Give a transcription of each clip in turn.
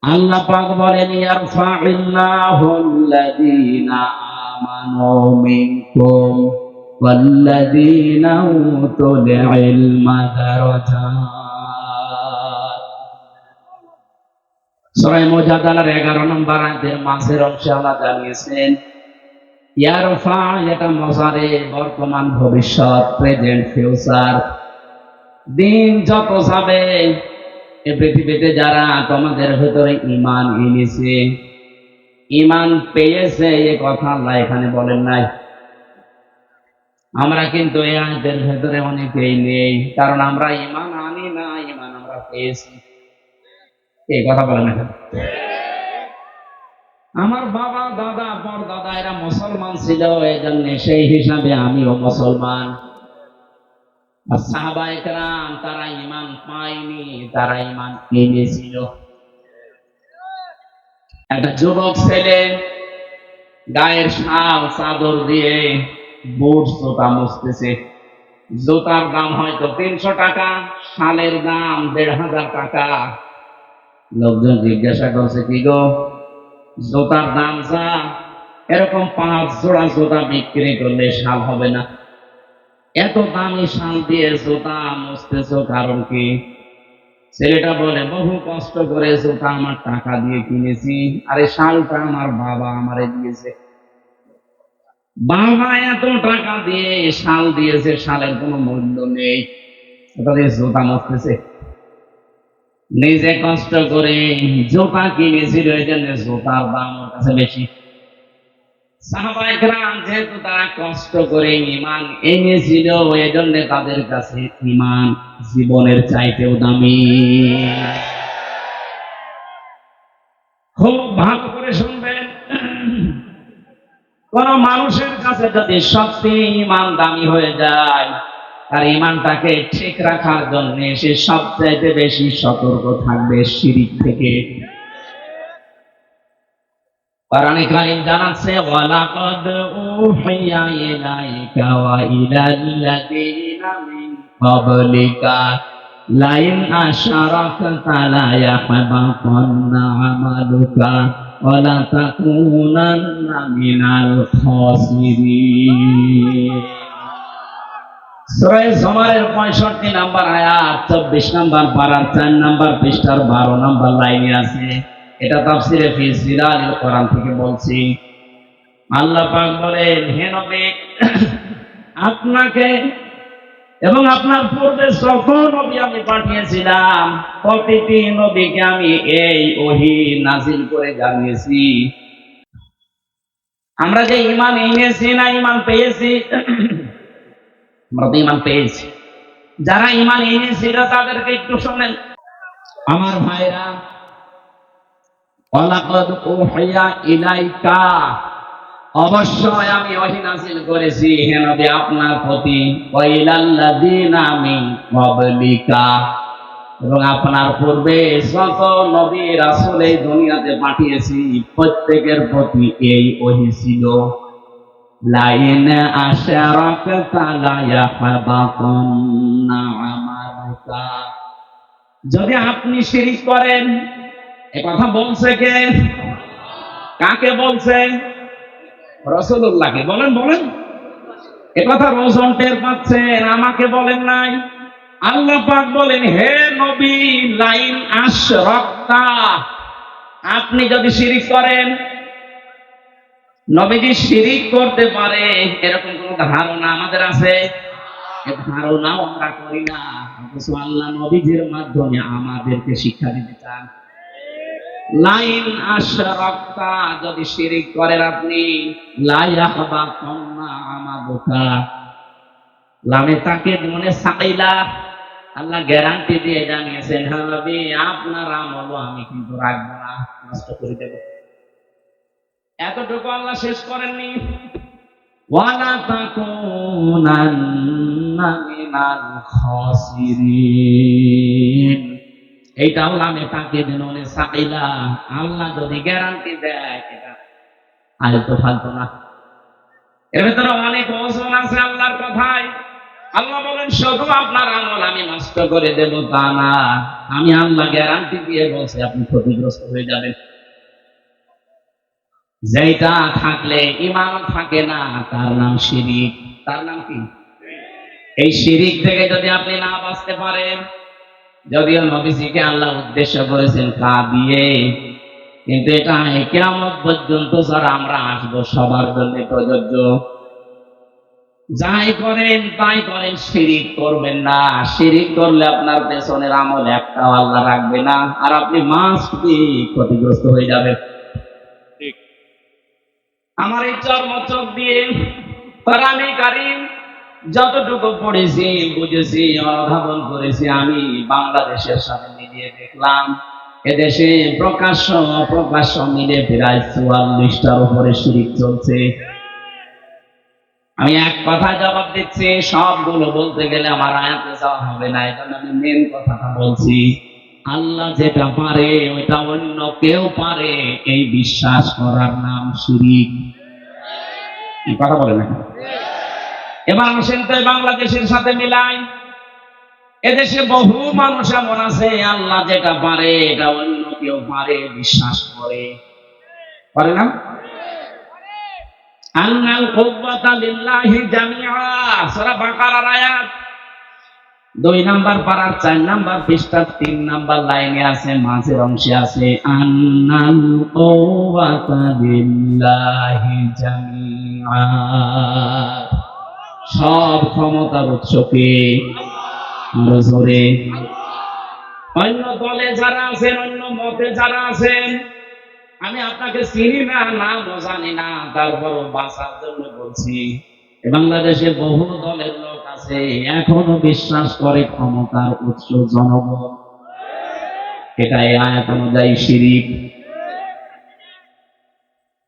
আল্লাহ পাক বলেন ইয়ারফা'িল্লাহুল্লাযীনা আমানু মিনকুম ওয়াল্লাযীনা উতুল ইলমা দারাজাত। সূরা মুজাদালার 11 নম্বর আয়াতের মাঝের অংশে আল্লাহ জানিয়েছেন ইয়ারফা, এটা মুজারে, বর্তমান, ভবিষ্যৎ, প্রেজেন্ট, ফিউচার। দিন যত যাবে এই পৃথিবীতে যারা তোমাদের ভেতরে ঈমান এনেছে, ঈমান পেয়েছে, এ কথা আল্লাহ এখানে বলেন নাই। আমরা কিন্তু এই আয়াতের ভেতরে অনেকেই নেই, কারণ আমরা ঈমান আনি না, ঈমান আমরা পেয়েছি। এই কথা বলেন না। আমার বাবা, দাদা, পরদাদা এরা মুসলমান ছিল, এই জন্য সেই হিসাবে আমিও মুসলমান। আর সাহাবায়ে কেরাম তারা ঈমান পায়নি, তারা ঈমান এনেছিল। একটা যুবক ছেলে গায়ের শাল চাদর দিয়ে বুট জুতা মুছতেছে। জুতার দাম হয়তো 300 টাকা, শালের দাম 1500 টাকা। লোকজন জিজ্ঞাসা করছে, কি গো, জুতার দাম যা, এরকম 5 জোড়া জুতা বিক্রি করলে শাল হবে না? এত দামি শাল দিয়ে জুতা মুছতেছো, কারণ কি? ছেলেটা বলে, বহু কষ্ট করে জুতা আমার টাকা দিয়ে কিনেছি, আর এই শালটা আমার বাবা আমারে দিয়েছে। বাবা এত টাকা দিয়ে শাল দিয়েছে, শালের কোনো মূল্য নেই, ওটা দিয়ে জুতা মুছতেছে। নিজে কষ্ট করে জুতা কিনেছিল, এই জন্য জুতার দাম ওর কাছে বেশি। সাহাবায়ে কেরাম যেহেতু তারা কষ্ট করে ঈমান এনেছিল, এই জন্য তাদের কাছে ঈমান জীবনের চাইতেও দামি। খুব ভালো করে শুনবেন, কোন মানুষের কাছে যদি সত্যি ঈমান দামি হয়ে যায়, তার ঈমানটাকে ঠিক রাখার জন্য সে সবচাইতে বেশি সতর্ক থাকবে শিরক থেকে। কোরআনে কারীম জানাচ্ছে, ওয়ালাকাদ উহিয়া ইলাইকা ওয়া ইলাল্লাযীনা মিন ক্বাবলিকা লাইন আশরাকতা লা ইয়াহবাতান্না আমালুকা ওয়া লা তাকুনান্না মিনাল খাসিরিন। সূরা জুমারের 65 নম্বর আয়াত, 24 নম্বর পারার 4 নম্বর পৃষ্ঠার 12 নম্বর লাইনে আছে। এটা তাফসীরে ফি জিলালিল কোরআন থেকে বলছি। আল্লাহ পাক বলেন, হে নবী, আপনাকে এবং আপনার পূর্বে যত নবী আমি পাঠিয়েছিলাম, প্রতিটি নবীকে আমি এই ওহী নাযিল করে জানিয়েছি। আমরা যে ঈমান এনেছি না ঈমান পেয়েছি? আমরা তো ঈমান পেয়েছি। যারা ঈমান এনেছিল তাদেরকে একটু শোনেন আমার ভাইরা। ওয়ালাকাদ উহিয়া ইলাইকা, অবশ্যই আমি ওহী নাযিল করেছি হে নবী আপনার প্রতি, ওয়া ইলাল্লাযীনা মিন ক্বাবলিকা, এবং আপনার পূর্বে যত নবী রাসূল এই দুনিয়াতে পাঠিয়েছি প্রত্যেকের প্রতি এই ওহী ছিল। লাইন আশরাকতা লা ইয়াহবাতান্না আমালুকা, যদি আপনি শিরক করেন। এ কথা বলছে কে? কাকে বলছে? রাসূলুল্লাহকে। বলেন বলেন, এ কথা রোজন টের পাচ্ছেন, আমাকে বলেন নাই। আল্লাহ পাক বলেন, হে নবী, লাইন আশরাকতা, আপনি যদি শিরক করেন। নবীজি শিরক করতে পারে এরকম কোন ধারণা আমাদের আছে? এ ধারণাও আমরা করি না, অথচ আল্লাহ নবীজির মাধ্যমে আমাদেরকে শিক্ষা দিতে চান। লাইন আশরাকতা, যদি শিরক করেন আপনি, লা ইয়াহবাতান্না আমালুকা, লামে তাকে মনে সাকিলা, আল্লাহ গ্যারান্টি দিয়ে জানিয়েছেন, হে নবী, আপনার আমল আমি কিন্তু রাখবো না, নষ্ট করে দেব। এতটুকু আল্লাহ শেষ করেননি, ওয়ালা তাকুনান্না মিনাল খাসিরিন, এইটাও লামে তাকে দিনে সাকিলা, আল্লাহ যদি গ্যারান্টি দেয় এটা আলতু ফালতু না। এর ভেতরে অনেক ওজন আছে আল্লাহর কথায়। আল্লাহ বলেন শুধু আপনার আমল আমি নষ্ট করে দেব তা না, আমি আল্লাহ গ্যারান্টি দিয়ে বলছি আপনি ক্ষতিগ্রস্ত হয়ে যাবেন। যেটা থাকলে ঈমান থাকে না তার নাম শিরিক। তার নাম কি? এই শিরিক থেকে যদি আপনি না বাঁচতে পারেন, যদিও নবীজিকে আল্লাহ উদ্দেশ্য করেছেন কা দিয়ে, কিন্তু এটা কিয়ামত পর্যন্ত যারা আমরা আসবো সবার জন্য প্রযোজ্য। যাই করেন তাই করেন, শিরিক করবেন না। শিরিক করলে আপনার পেছনের আমল একটাও আল্লাহ রাখবে না, আর আপনি মাস্ট বি ক্ষতিগ্রস্ত হয়ে যাবেন। আমার এই চর্মচোখ দিয়ে কোরআনে কারীম যতটুকু পড়েছি, বুঝেছি, অনুধাবন করেছি, আমি বাংলাদেশের সাথে মিলিয়ে দেখলাম এদেশে প্রকাশ্য অপ্রকাশ্য মিলে প্রায় 44টার উপরে শিরিক চলছে। আমি এক কথা জবাব দিচ্ছি, সবগুলো বলতে গেলে আমার আয়াতে যাওয়া হবে না, এটা আমি মেন কথাটা বলছি। আল্লাহ যেটা পারে ওইটা অন্য কেউ পারে, এই বিশ্বাস করার নাম শিরিক। কি কথা বলে না? এবার আসেন তো বাংলাদেশের সাথে মিলাই। এদেশে বহু মানুষ এমন আছে আল্লাহ যেটা পারে এটা অন্য কেউ পারে বিশ্বাস করে। পারে না? আন্নাল কুওয়াতা লিল্লাহি জামিআ, সূরা বাকারার আয়াত 2 নাম্বার পারার 4 নাম্বার পৃষ্ঠা 3 নাম্বার লাইনে আছে, মাঝের অংশে আছে আন্নাল কুওয়াতা লিল্লাহি জামিআ। সব ক্ষমতার উৎস কে? জোরে। অন্য দলে যারা আছেন, অন্য মতে যারা আছেন, আমি আপনাকে চিনি না, নামও জানি না, তারপরও বাঁচার জন্য বলছি। বাংলাদেশে বহু দলের লোক আছে এখনো বিশ্বাস করে ক্ষমতার উৎস জনগণ। এটাই আয়াত অনুযায়ী শিরিক।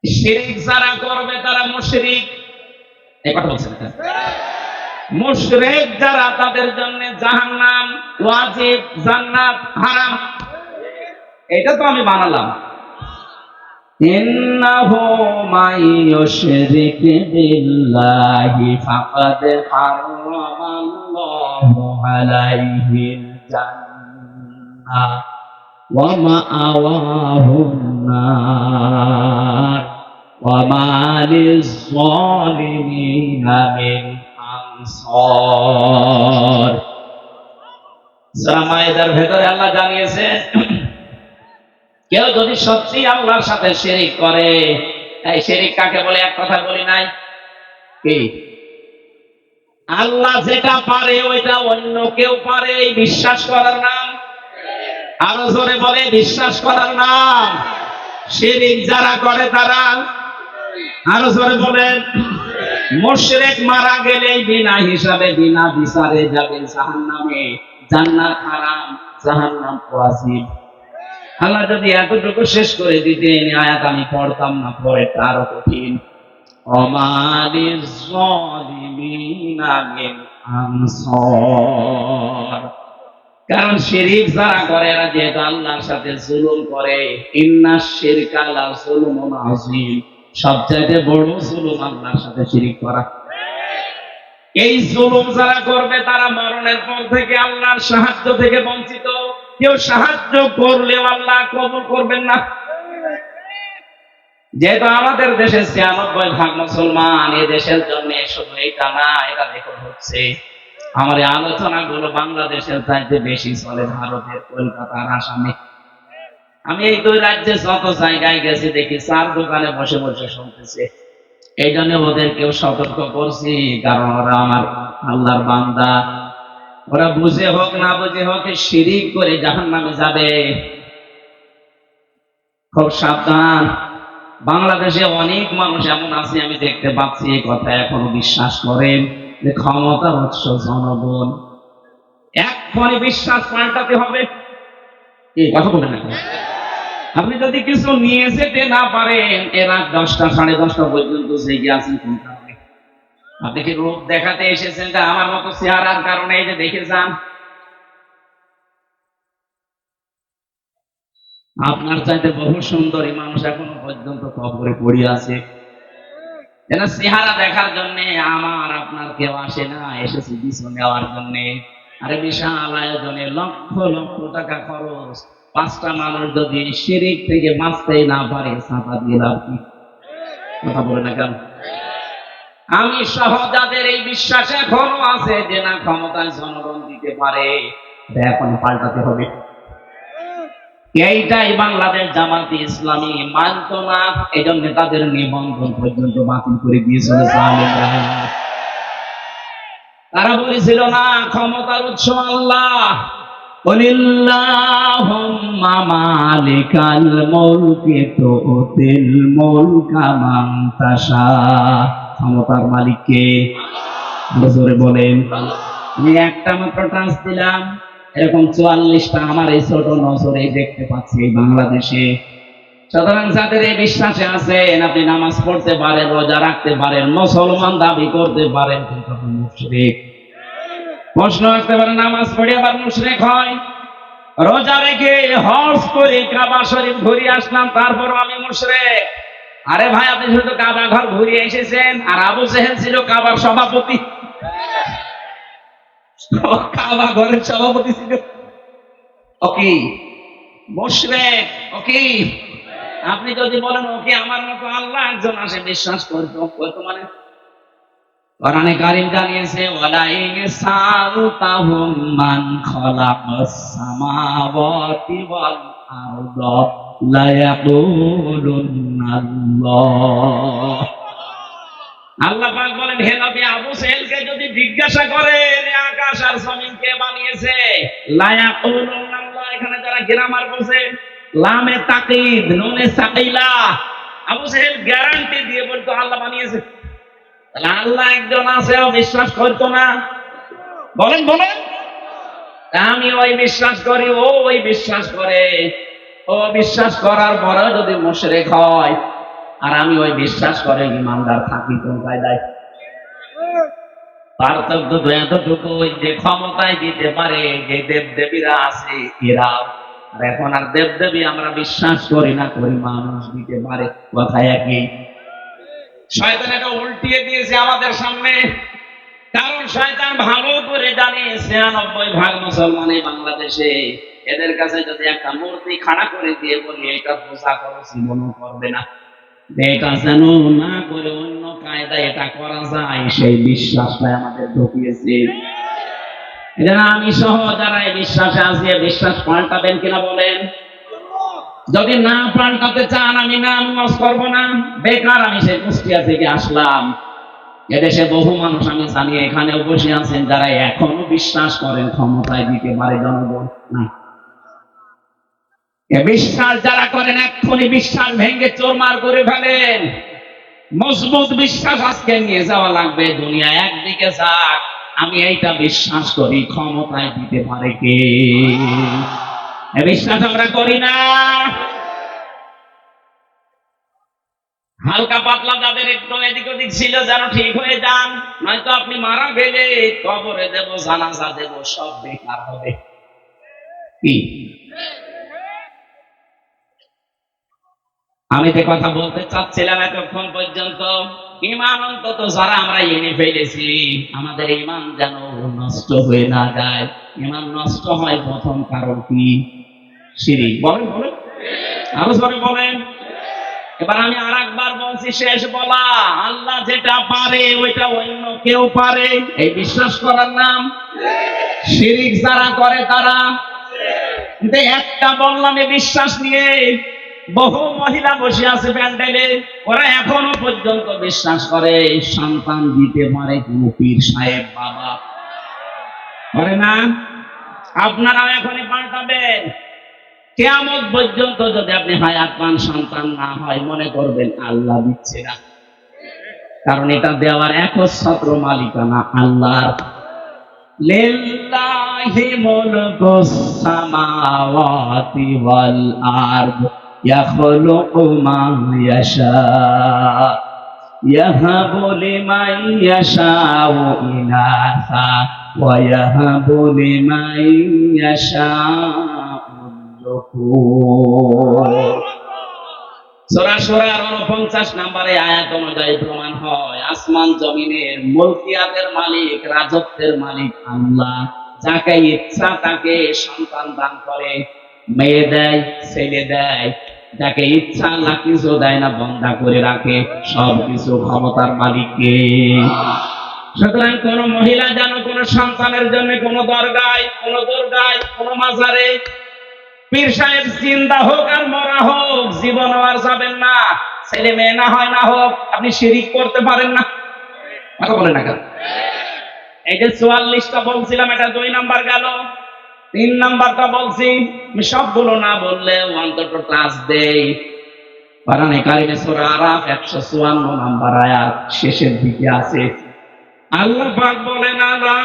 শিরিক যারা করবে তারা মুশরিক। এই কথা বলছেন। মুশরিক যারা তাদের জন্য জাহান্নাম ওয়াজিব, জান্নাত হারাম। এটা তো আমি বানালাম। ইন্নাহু মাইয়ুশরিক বিল্লাহি ফাকাদ হারামাল্লাহু আলাইহিল জান্নাহ ওয়া মাআওয়াহুন নার ওয়া মা লিয-যালিমিনা মিন আনসার। সূরা মায়েদার ভেতরে আল্লাহ জানিয়েছেন কেউ যদি সত্যি আল্লাহর সাথে শিরিক করে, এই শিরিক কাকে বলে এক কথা বলি নাই কি? আল্লাহ যেটা পারে ওইটা অন্য কেউ পারে, এই বিশ্বাস করার নাম। আরো জোরে বলে বিশ্বাস করার নাম শিরিক। যারা করে তারা আরো জোরে বলেন। মুশরিক মারা গেলে বিনা হিসাবে বিনা বিচারে যাবে জাহান্নামে। জান্নাত হারাম, জাহান্নাম ওয়াজিব। আল্লাহ যদি এতটুকু শেষ করে দিতেন, আয়াত আমি পড়তাম না, পরে আরো কঠিন। ওমা লিয-যালিমিনা মিন আনসার। কারণ শিরিক যারা করে এরা যেহেতু আল্লাহর সাথে জুলুম করে, ইন্নাশ শিরকা লাযুলুমুন আযীম, সবচাইতে বড় জুলুম আল্লাহর সাথে শিরিক করা। এই জুলুম যারা করবে তারা মরণের পর থেকে আল্লাহর সাহায্য থেকে বঞ্চিত। কেউ সাহায্য করলেও আল্লাহ কবুল করবেন না। যেহেতু আমাদের দেশে 96% মুসলমান, এই দেশের জন্য শুধু এটা না, এটা দেখো হচ্ছে আমার এই আলোচনাগুলো বাংলাদেশের চাইতে বেশি চলে ভারতের, কলকাতার, আসামে। আমি এই 2 রাজ্যে যত জায়গায় গেছি দেখি 4 দোকানে বসে বসে শুনতেছে। এই জন্য ওদেরকেও সতর্ক করছি, কারণ ওরা আমার আল্লাহর বান্দা। ওরা বুঝে হোক না বুঝে হোক শিরিক করে জাহান্নামে যাবে। খুব সাবধান। বাংলাদেশে অনেক মানুষ এমন আছে আমি দেখতে পাচ্ছি, এই কথা এখনো বিশ্বাস করেন যে ক্ষমতার উৎস জনগণ। এক্ষণে বিশ্বাস পাল্টাতে হবে। এই কথা বলেন না। আপনি যদি কিছু নিয়ে যেতে না পারেন, এরা 10টা 10:30 পর্যন্ত জেগে আছেন কোন কারণে? আপনি কি রূপ দেখাতে এসেছেন যে আমার মতো চেহারার কারণে? এই যে দেখে যান, আপনার চাইতে বহু সুন্দরী মানুষ এখনো পর্যন্ত কবরে পড়ে আছে। এরা চেহারা দেখার জন্য আমার আপনার কেউ আসে না, এসেছে কিছু নেওয়ার জন্য। আরে বিশাল আয়োজনে লক্ষ লক্ষ টাকা খরচ, 5টা মানুষ যদি শিরিক থেকে বাঁচতেই না পারে, ছাতা দিয়ে লাভ কি? কথা বলে না কেন? আমি সহ যাদের এই বিশ্বাস এখনো আছে যে না, ক্ষমতায় জনগণ দিতে পারে, এখন পাল্টাতে হবে। এইটাই বাংলাদেশ জামাতে ইসলামী মানত না, এই জন্য তাদের নিবন্ধন পর্যন্ত বাতিল করে দিয়েছিল জালিমরা। তারা বলেছিল না, ক্ষমতার উৎস আল্লাহ, কুলিল্লাহুম্মা মালিকাল মুলকি তুতিল মুলকা মান তাশা। ক্ষমতার মালিক কে? জোরে বলেন। আমি একটা মাত্র টাচ দিলাম, এরকম 44টা আমার এই ছোট নজরে দেখতে পাচ্ছি এই বাংলাদেশে। সুতরাং যাদের এই বিশ্বাসে আছেন, আপনি নামাজ পড়তে পারেন, রোজা রাখতে পারেন, মুসলমান দাবি করতে পারেন, কিন্তু আপনি মুশরিক। প্রশ্ন আসতে পারে, নামাজ পড়ে আবার মুশরিক হয়, রোজা রেখে হজ করে কাবা শরীফ ঘুরে আসলাম, তারপর আমি মুশরিক। আরে ভাই, আপনি শুধু কাবা ঘর ঘুরে এসেছেন, আর আবু জেহেল ছিল কাবার সভাপতি, কাবা ঘরের সভাপতি ছিল। ওকে মুশরিক, ওকে। আপনি যদি বলেন ওকে আমার মতো আল্লাহ একজন আসে, বিশ্বাস করতে মানে কোরআনে কারীম জানিয়েছে, ওয়ালা ইন সালতাহুম মান খালাকাস সামাওয়াতি ওয়াল আরদা লা ইয়াকুলুনাল্লাহ। আল্লাহ পাক বলেন, হে নবী, আবু জেহেলকে যদি জিজ্ঞাসা করেন আকাশ আর জমিন কে বানিয়েছে, লা ইয়াকুলুনাল্লাহ, এখানে যারা গ্রামার বলছে, লামে তাকিদ নুনে সাকিলা, আবু জেহেল গ্যারান্টি দিয়ে বলতো আল্লাহ বানিয়েছে। তাহলে আল্লাহ একজন আছে, ও বিশ্বাস করতো না? বলেন বলেন। আমি ওই বিশ্বাস করি, ও ওই বিশ্বাস করে, ও বিশ্বাস করার পরে যদি মুশরিক হয়, আর আমি ওই বিশ্বাস করে ইমানদার থাকি, কোন কায়দায়? পার্থক্য তো এতটুকু, যে ক্ষমতায় দিতে পারে, যে দেব দেবীরা আছে এরা। আর এখন আর দেব দেবী আমরা বিশ্বাস করি না, করি মানুষ দিতে পারে, কথা একই। শয়তান এটা উল্টিয়ে দিয়েছে আমাদের সামনে, কারণ শয়তান ভালো করে জানে 96% মুসলমান এই বাংলাদেশে। এদের কাছে যদি একটা মূর্তি খাড়া করে দিয়ে বলি এটা পূজা করো, জীবনও করবে না। এটা যেন না করে অন্য কায়দায় এটা করা যায়, সেই বিশ্বাসটাই আমাদের ঢুকিয়েছে। এজন্য আমি সহ যারা এই বিশ্বাসে আছে, বিশ্বাস পাল্টাবেন কিনা বলেন? যদি না পাল্টাতে চান, আমি নামাজ করবো না, বেকার আমি সেই কুষ্টিয়া থেকে আসলাম। এদেশে বহু মানুষ আমি জানি এখানে বসে আছেন যারা এখনো বিশ্বাস করেন ক্ষমতায় দিতে পারে জনগণ। না, বিশ্বাস যারা করেন এক্ষুনি বিশ্বাস ভেঙে চোরমার করে ফেলেন। মজবুত বিশ্বাস আজকে নিয়ে যাওয়া লাগবে। দুনিয়া একদিকে যাক, আমি এইটা বিশ্বাস করি ক্ষমতায় দিতে পারে কে। বিশ্বাস আমরা করি না। হালকা পাতলা যাদের একটু এদিক ওদিক ছিল যেন ঠিক হয়ে যান, নয়তো আপনি মারা গেলে কবরে দেব, জানাজা দেব, সব বেকার হবে। কি আমি যে কথা বলতে চাচ্ছিলাম এতক্ষণ পর্যন্ত, ইমান অন্তত যারা আমরা এনে ফেলেছি, আমাদের ইমান যেন নষ্ট হয়ে না যায়। ইমান নষ্ট হয় প্রথম কারণ কি? শিরক। বলেন বলেন, আরো জোরে বলেন। এবার আমি আর একবার বলছি, শেষ বলা, আল্লাহ যেটা পারে ওইটা অন্য কেউ পারে, এই বিশ্বাস করার নাম শিরক। যারা করে তারা, কিন্তু একটা বললাম এই বিশ্বাস নিয়ে বহু মহিলা বসে আছে প্যান্ডেলে, ওরা এখনো পর্যন্ত বিশ্বাস করে সন্তান দিতে পারে কোন পীর সাহেব বাবা। করে না? আপনারা এখনই পাল্টাবেন। কিয়ামত পর্যন্ত যদি আপনি হায়াত পান, সন্তান না হয়, মনে করবেন আল্লাহ দিচ্ছে না, কারণ এটা দেওয়ার একচ্ছত্র মালিকানা আল্লাহর। লিল্লাহি মুলকুস সামাওয়াতি ওয়াল আরদ ইয়াখলুকু মা ইয়াশা ইয়াহাবু লিমান ইয়াশাউ ইনাসা ওয়া ইয়াহাবু লিমান ইয়াশাউ। সূরা শুরার 49 নম্বরে আয়াত অনুযায়ী প্রমাণ হয় আসমান জমিনের মুলকিয়াতের মালিক, রাজত্বের মালিক আল্লাহ। যাকে ইচ্ছা তাকে সন্তান দান করে, মেয়ে দেয়, ছেলে দেয়। যাকে ইচ্ছা আল্লাহ কিছু দেয় না, বন্ধা করে রাখে। সবকিছু ক্ষমতার মালিককে। সুতরাং কোন মহিলা যেন কোন সন্তানের জন্য কোন দরগায়, কোন মাজারে পীর সাহেব জিন্দা হোক আর মরা হোক জীবন আর যাবেন না। ছেলে মেয়ে না হয় না হোক, আপনি শিরিক করতে পারেন না। কথা বলেন না কেন? এই যে 44টা বলছিলাম, এটা 2 নাম্বার গেল। 3 নাম্বারটা বলছি, আমি সবগুলো না বললে অন্তত ক্লাস দেই। কোরআনে কারিমে সূরা আরাফ 154 নাম্বার আয়াত শেষের দিকে আছে। আল্লাহ পাক বলেন আলা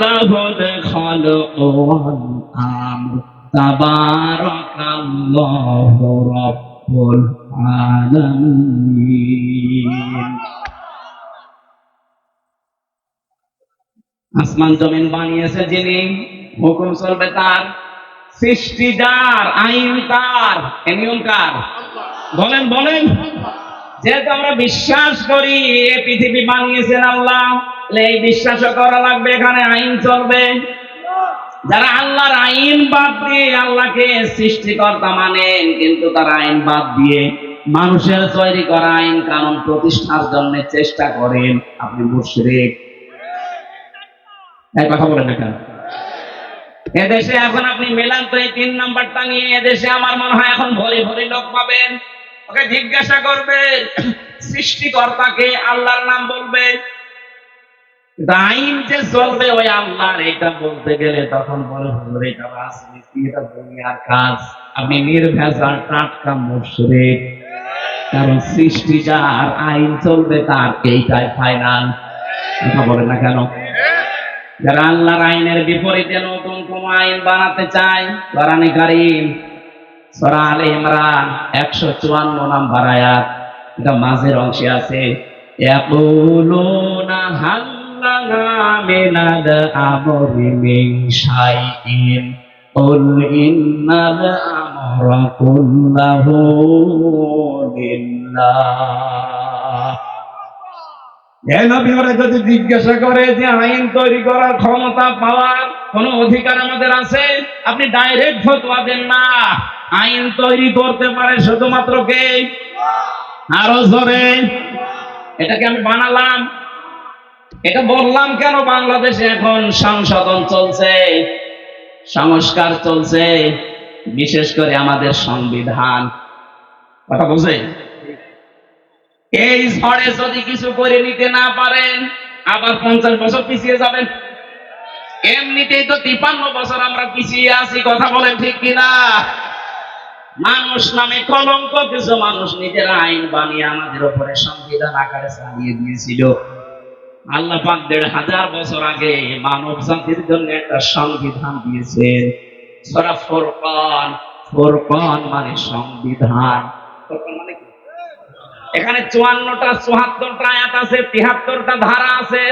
লাহুল খালকু ওয়াল আমর তাবারাকাল্লাহু রাব্বুল আলামিন। আসমান জমিন বানিয়েছে যিনি, হুকুম চলবে তার, সৃষ্টি যার, আইন তার, নিয়ম কার? বলেন বলেন। যেহেতু আমরা বিশ্বাস করি এই পৃথিবী বানিয়েছেন আল্লাহ, এই বিশ্বাসও করা লাগবে এখানে আইন চলবে। যারা আল্লাহর আইন বাদ দিয়ে আল্লাহকে সৃষ্টিকর্তা মানেন, কিন্তু তারা আইন বাদ দিয়ে মানুষের তৈরি করা আইন কানুন প্রতিষ্ঠার জন্য চেষ্টা করেন, আপনি মুশরিক। এই কথা বলেন না কেন? এদেশে এখন আপনি মেলান তো এই 3 নাম্বারটা নিয়ে, এদেশে আমার মনে হয় এখন ভরি ভরি লোক পাবেন। ওকে জিজ্ঞাসা করবে সৃষ্টিকর্তাকে, আল্লাহর নাম বলবে, আইন যে চলবে ওই আল্লাহর, এটা বলতে গেলে তখন বলে হুজুর এটা রাজনীতি, এটা দুনিয়ার কাজ। আপনি নির্ভেজাল টাটকা মুশরিক। কারণ সৃষ্টি যার, আইন চলবে তার, এইটাই ফাইনাল। কথা বলেন না কেন? যারা আল্লাহর আইনের বিপরীতে নতুন কোন আইন বানাতে চায়, কোরআনে কারীম সূরা আলে ইমরান 154 নাম্বার আয়াত, এটা মাঝের অংশে আছে, ইয়াকুলুনা হাল লানা মিনাল আমরি মিন শাইইন কুল ইন্নাল আমরা কুল্লাহু লিল্লাহ। এই নবীরা যদি জিজ্ঞাসা করে যে আইন তৈরি করার ক্ষমতা পাওয়ার কোন অধিকার আমাদের আছে, আপনি ডাইরেক্ট ফতোয়া দেন না। আইন তৈরি করতে পারে শুধুমাত্র কে? আরো জোরে। এটাকে আমি বানালাম, এটা বললাম কেন? বাংলাদেশে এখন সংশোধন চলছে, সংস্কার চলছে, বিশেষ করে আমাদের সংবিধান। কথা বুঝে? এই ঝড়ে যদি কিছু করে নিতে না পারেন, আবার 50 বছর পিছিয়ে যাবেন। এমনিতেই তো 53 বছর আমরা পিছিয়ে আছি। কথা বলেন ঠিক কিনা? মানুষ নামে কলঙ্ক কিছু মানুষ নিজেরা আইন বানিয়ে আমাদের উপরে সংবিধান আকারে চালিয়ে দিয়েছিল। আল্লাহ পাক 1500 বছর আগে মানব জাতির জন্য একটা সংবিধান দিয়েছেন। সূরা ফুরকান, ফুরকান মানে সংবিধান। ফুরকান মানে কি? এখানে 54টা 74টা আয়াত আছে, 73টা ধারা আছে।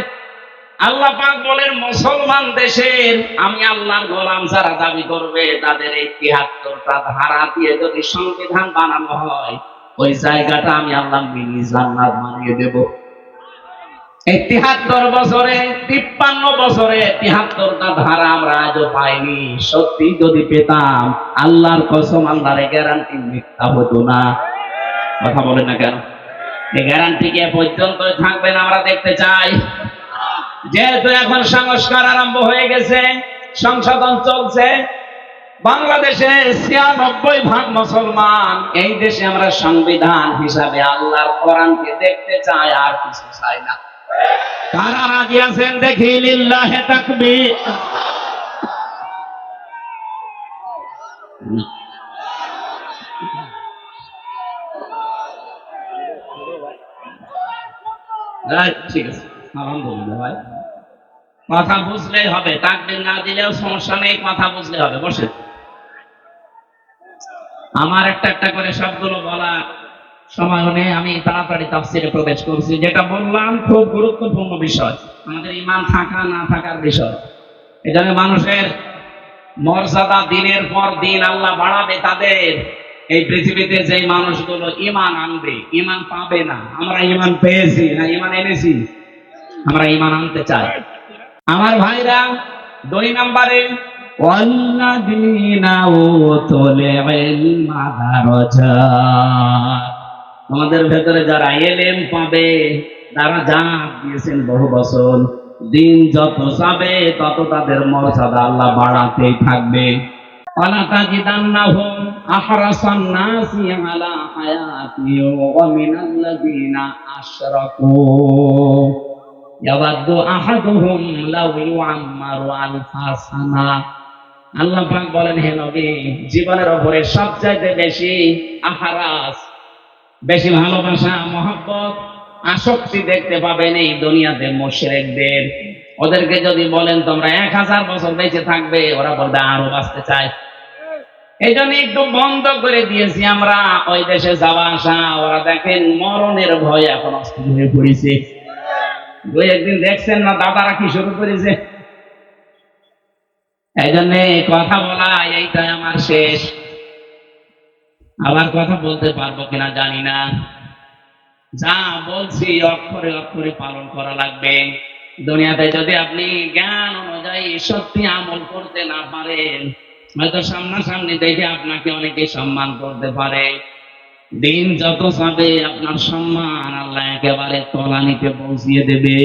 আল্লাহ পাক বলেন মুসলমান দেশের আমি আল্লাহর গোলাম যারা দাবি করবে তাদের এই 73টা ধারা দিয়ে যদি সংবিধান বানানো হয়, ওই জায়গাটা আমি আল্লাহ মিনি জান্নাত বানিয়ে দেব। এই 73 বছরে 53 বছরে 73টা ধারা আমরা আজও পাইনি। সত্যি যদি পেতাম, আল্লাহর কসম, আল্লাহর গ্যারান্টি মিথ্যা হতো না। কথা বলেন না কেন? এই গ্যারান্টি কে পর্যন্ত থাকবেন আমরা দেখতে চাই। যেহেতু এখন সংস্কার আরম্ভ হয়ে গেছে, সংশোধন চলছে, বাংলাদেশে 96% মুসলমান। এই দেশে আমরা সংবিধান হিসাবে আল্লাহর কোরআনকে দেখতে চাই, আর কিছু চাই না। কারা রাজি আছেন দেখি? লিল্লাহে তাকবীর। ঠিক আছে, আলহামদুলিল্লাহ ভাই। কথা বুঝলেই হবে, তাকবীর না দিলেও সমস্যা নেই, কথা বুঝলে হবে। বসে আমার একটা একটা করে সবগুলো বলা সময় নেই, আমি তাড়াতাড়ি তাফসীরে প্রবেশ করছি। যেটা বললাম খুব গুরুত্বপূর্ণ বিষয়, আমাদের ঈমান থাকা না থাকার বিষয়। এজন্য মানুষের মর্যাদা দিনের পর দিন আল্লাহ বাড়াবে তাদের, এই পৃথিবীতে যে মানুষগুলো ঈমান আনবে, ঈমান পাবে না। আমরা ঈমান পেয়েছি না ঈমান এনেছি? আমরা ঈমান আনতে চাই। আমার ভাইরা, 2 নম্বরে ওয়াল্লাযীনা উতুল ইলমা দারাজাত। আমাদের ভেতরে যারা ইলম পাবে, তারা জাত দিয়েছেন বহু বছর। দিন যত যাবে তত তাদের মর্যাদা আল্লাহ বাড়াতেই থাকবে। ওয়ালা তাজিদান্নাহুম আহরাসান নাসি আলা হায়াতি ওয়া মিনাল্লাযীনা আশরাকু ইয়াওয়াদ্দু আহাদুহুম লাউ ইউআম্মারু আলফা সানা। আল্লাহ পাক বলেন, হে নবী, জীবনের উপরে সবচাইতে বেশি আহারাস, বেশি ভালোবাসা, মহব্বত, আসক্তি দেখতে পাবেন এই দুনিয়াতে মুশরিকদের। ওদেরকে যদি বলেন তোমরা 1000 বছর বেঁচে থাকবে, ওরা বলবে আরো বাঁচতে চায়। এই জন্য একটু বন্ধ করে দিয়েছি আমরা ওই দেশে যাওয়া আসা। ওরা দেখেন মরণের ভয় এখন অস্থির হয়ে পড়েছে। 2-1 দিন দেখছেন না দাদারা কি শুরু করেছে? এই জন্য কথা বলা এইটাই আমার শেষ। আবার কথা বলতে পারবো কিনা জানি না। যা বলছি অক্ষরে অক্ষরে পালন করা লাগবে। দুনিয়াতে যদি আপনি জ্ঞান অনুযায়ী সত্যি আমল করতে না পারেন, হয়তো সামনাসামনি দেখে আপনাকে অনেকে সম্মান করতে পারে। দিন যত যাবে আপনার সম্মান আল্লাহ একেবারে তলানিতে পৌঁছিয়ে দেবে।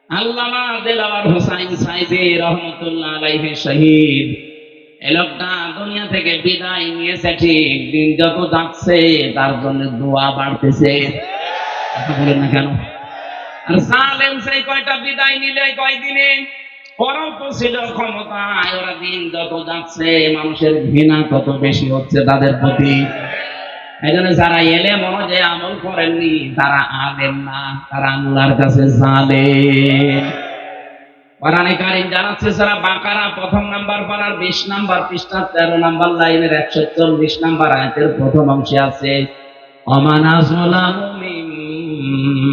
আল্লামা দেলাওয়ার হোসাইন সাইদি রহমতুল্লাহ আলাইহি শহীদ, এই লোকটা দুনিয়া থেকে বিদায় নিয়েছে ঠিক। দিন যত যাচ্ছে তার জন্য দোয়া বাড়তেছে। কথা বলেন না কেন? আর জালেম সেই কয়টা বিদায় নিলে কয়দিনে, ওরাও তো ছিল ক্ষমতায়। ওরা দিন যত যাচ্ছে মানুষের ঘৃণা তত বেশি হচ্ছে তাদের প্রতি। এই জন্য যারা এলেম অনুযায়ী আমল করেননি তারা আলেম না, তারা আল্লাহর কাছে জালেম। কোরআনে কারীম জানাচ্ছে সূরা বাকারা 1 নম্বর পারার 20 নম্বর পৃষ্ঠা 13 নম্বর লাইনের 140 নম্বর আয়াতের প্রথম অংশে আছে, ওমান আযলামু মিম্মান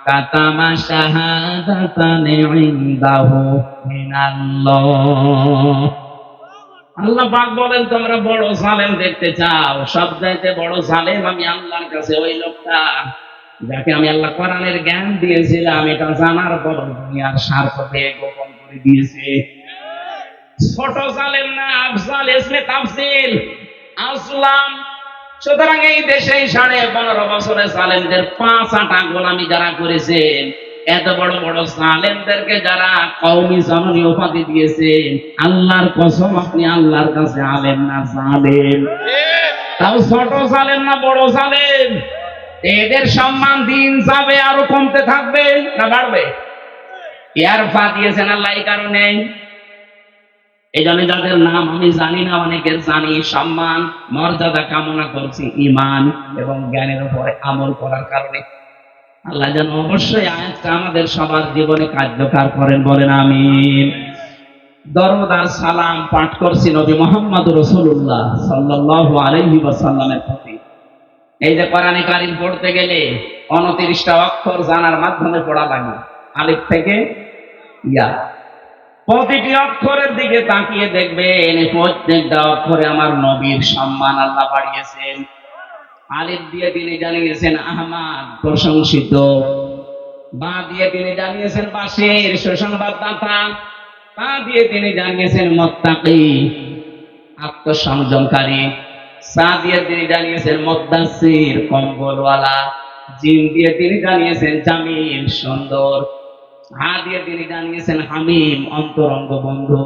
কাতামা শাহাদাতান ইনদাহু মিনাল্লাহ। আল্লাহ পাক বলেন, তোমরা বড় জালেম দেখতে চাও? সবচাইতে বড় জালেম আমি আল্লাহর কাছে ওই লোকটা যাকে আমি আল্লাহ কোরআনের জ্ঞান দিয়েছিলাম, এটা জানার পর দুনিয়ার স্বার্থে গোপন করে দিয়েছে। ছোট জালেম না, আফজাল ইসমে তাফসীল আসলাম। সুতরাং এই দেশে 15.5 বছরে জালেমদের 5 গোলামি যারা করেছেন, এত বড় বড় জালেমদেরকে যারা কওমি জননী উপাধি দিয়েছেন, আল্লাহর কসম আপনি আল্লাহর কাছে আলেম না জালেম। তাও ছোট জালেম না বড় জালেম। এদের সম্মান দিন যাবে আরো কমতে থাকবে না বাড়বে? ইয়ারফা দিয়েছেন আল্লাহ এই কারণে। এই জন্য যাদের নাম আমি জানি না, অনেকের জানি, সম্মান মর্যাদা কামনা করছি ঈমান এবং জ্ঞানের উপরে আমল করার কারণে। আল্লাহ যেন অবশ্যই আয়াতটা আমাদের সবার জীবনে কার্যকর করেন, বলেন আমিন। দরুদ আর সালাম পাঠ করছি নবী মুহাম্মদ রাসূলুল্লাহ সাল্লাল্লাহু আলাইহি ওয়াসাল্লামের প্রতি। এই যে কোরআনে কারীম পড়তে গেলে 29টা অক্ষর জানার মাধ্যমে পড়া লাগে, আলিফ থেকে ইয়া। প্রতিটি অক্ষরের দিকে তাকিয়ে দেখবেন প্রত্যেকটা অক্ষরে আমার নবীর সম্মান আল্লাহ বাড়িয়েছেন। আলিফ দিয়ে তিনি জানিয়েছেন আহমদ প্রশংসিত, বা দিয়ে তিনি জানিয়েছেন বাশীর সুসংবাদদাতা, তা দিয়ে তিনি জানিয়েছেন মুত্তাকি আত্মসংযমকারী, সা দিয়ে তিনি জানিয়েছেন মুদ্দাসসির কম্বলওয়ালা, জিম দিয়ে তিনি জানিয়েছেন জামিল সুন্দর, হা দিয়ে তিনি জানিয়েছেন হামিম অন্তরঙ্গ বন্ধু,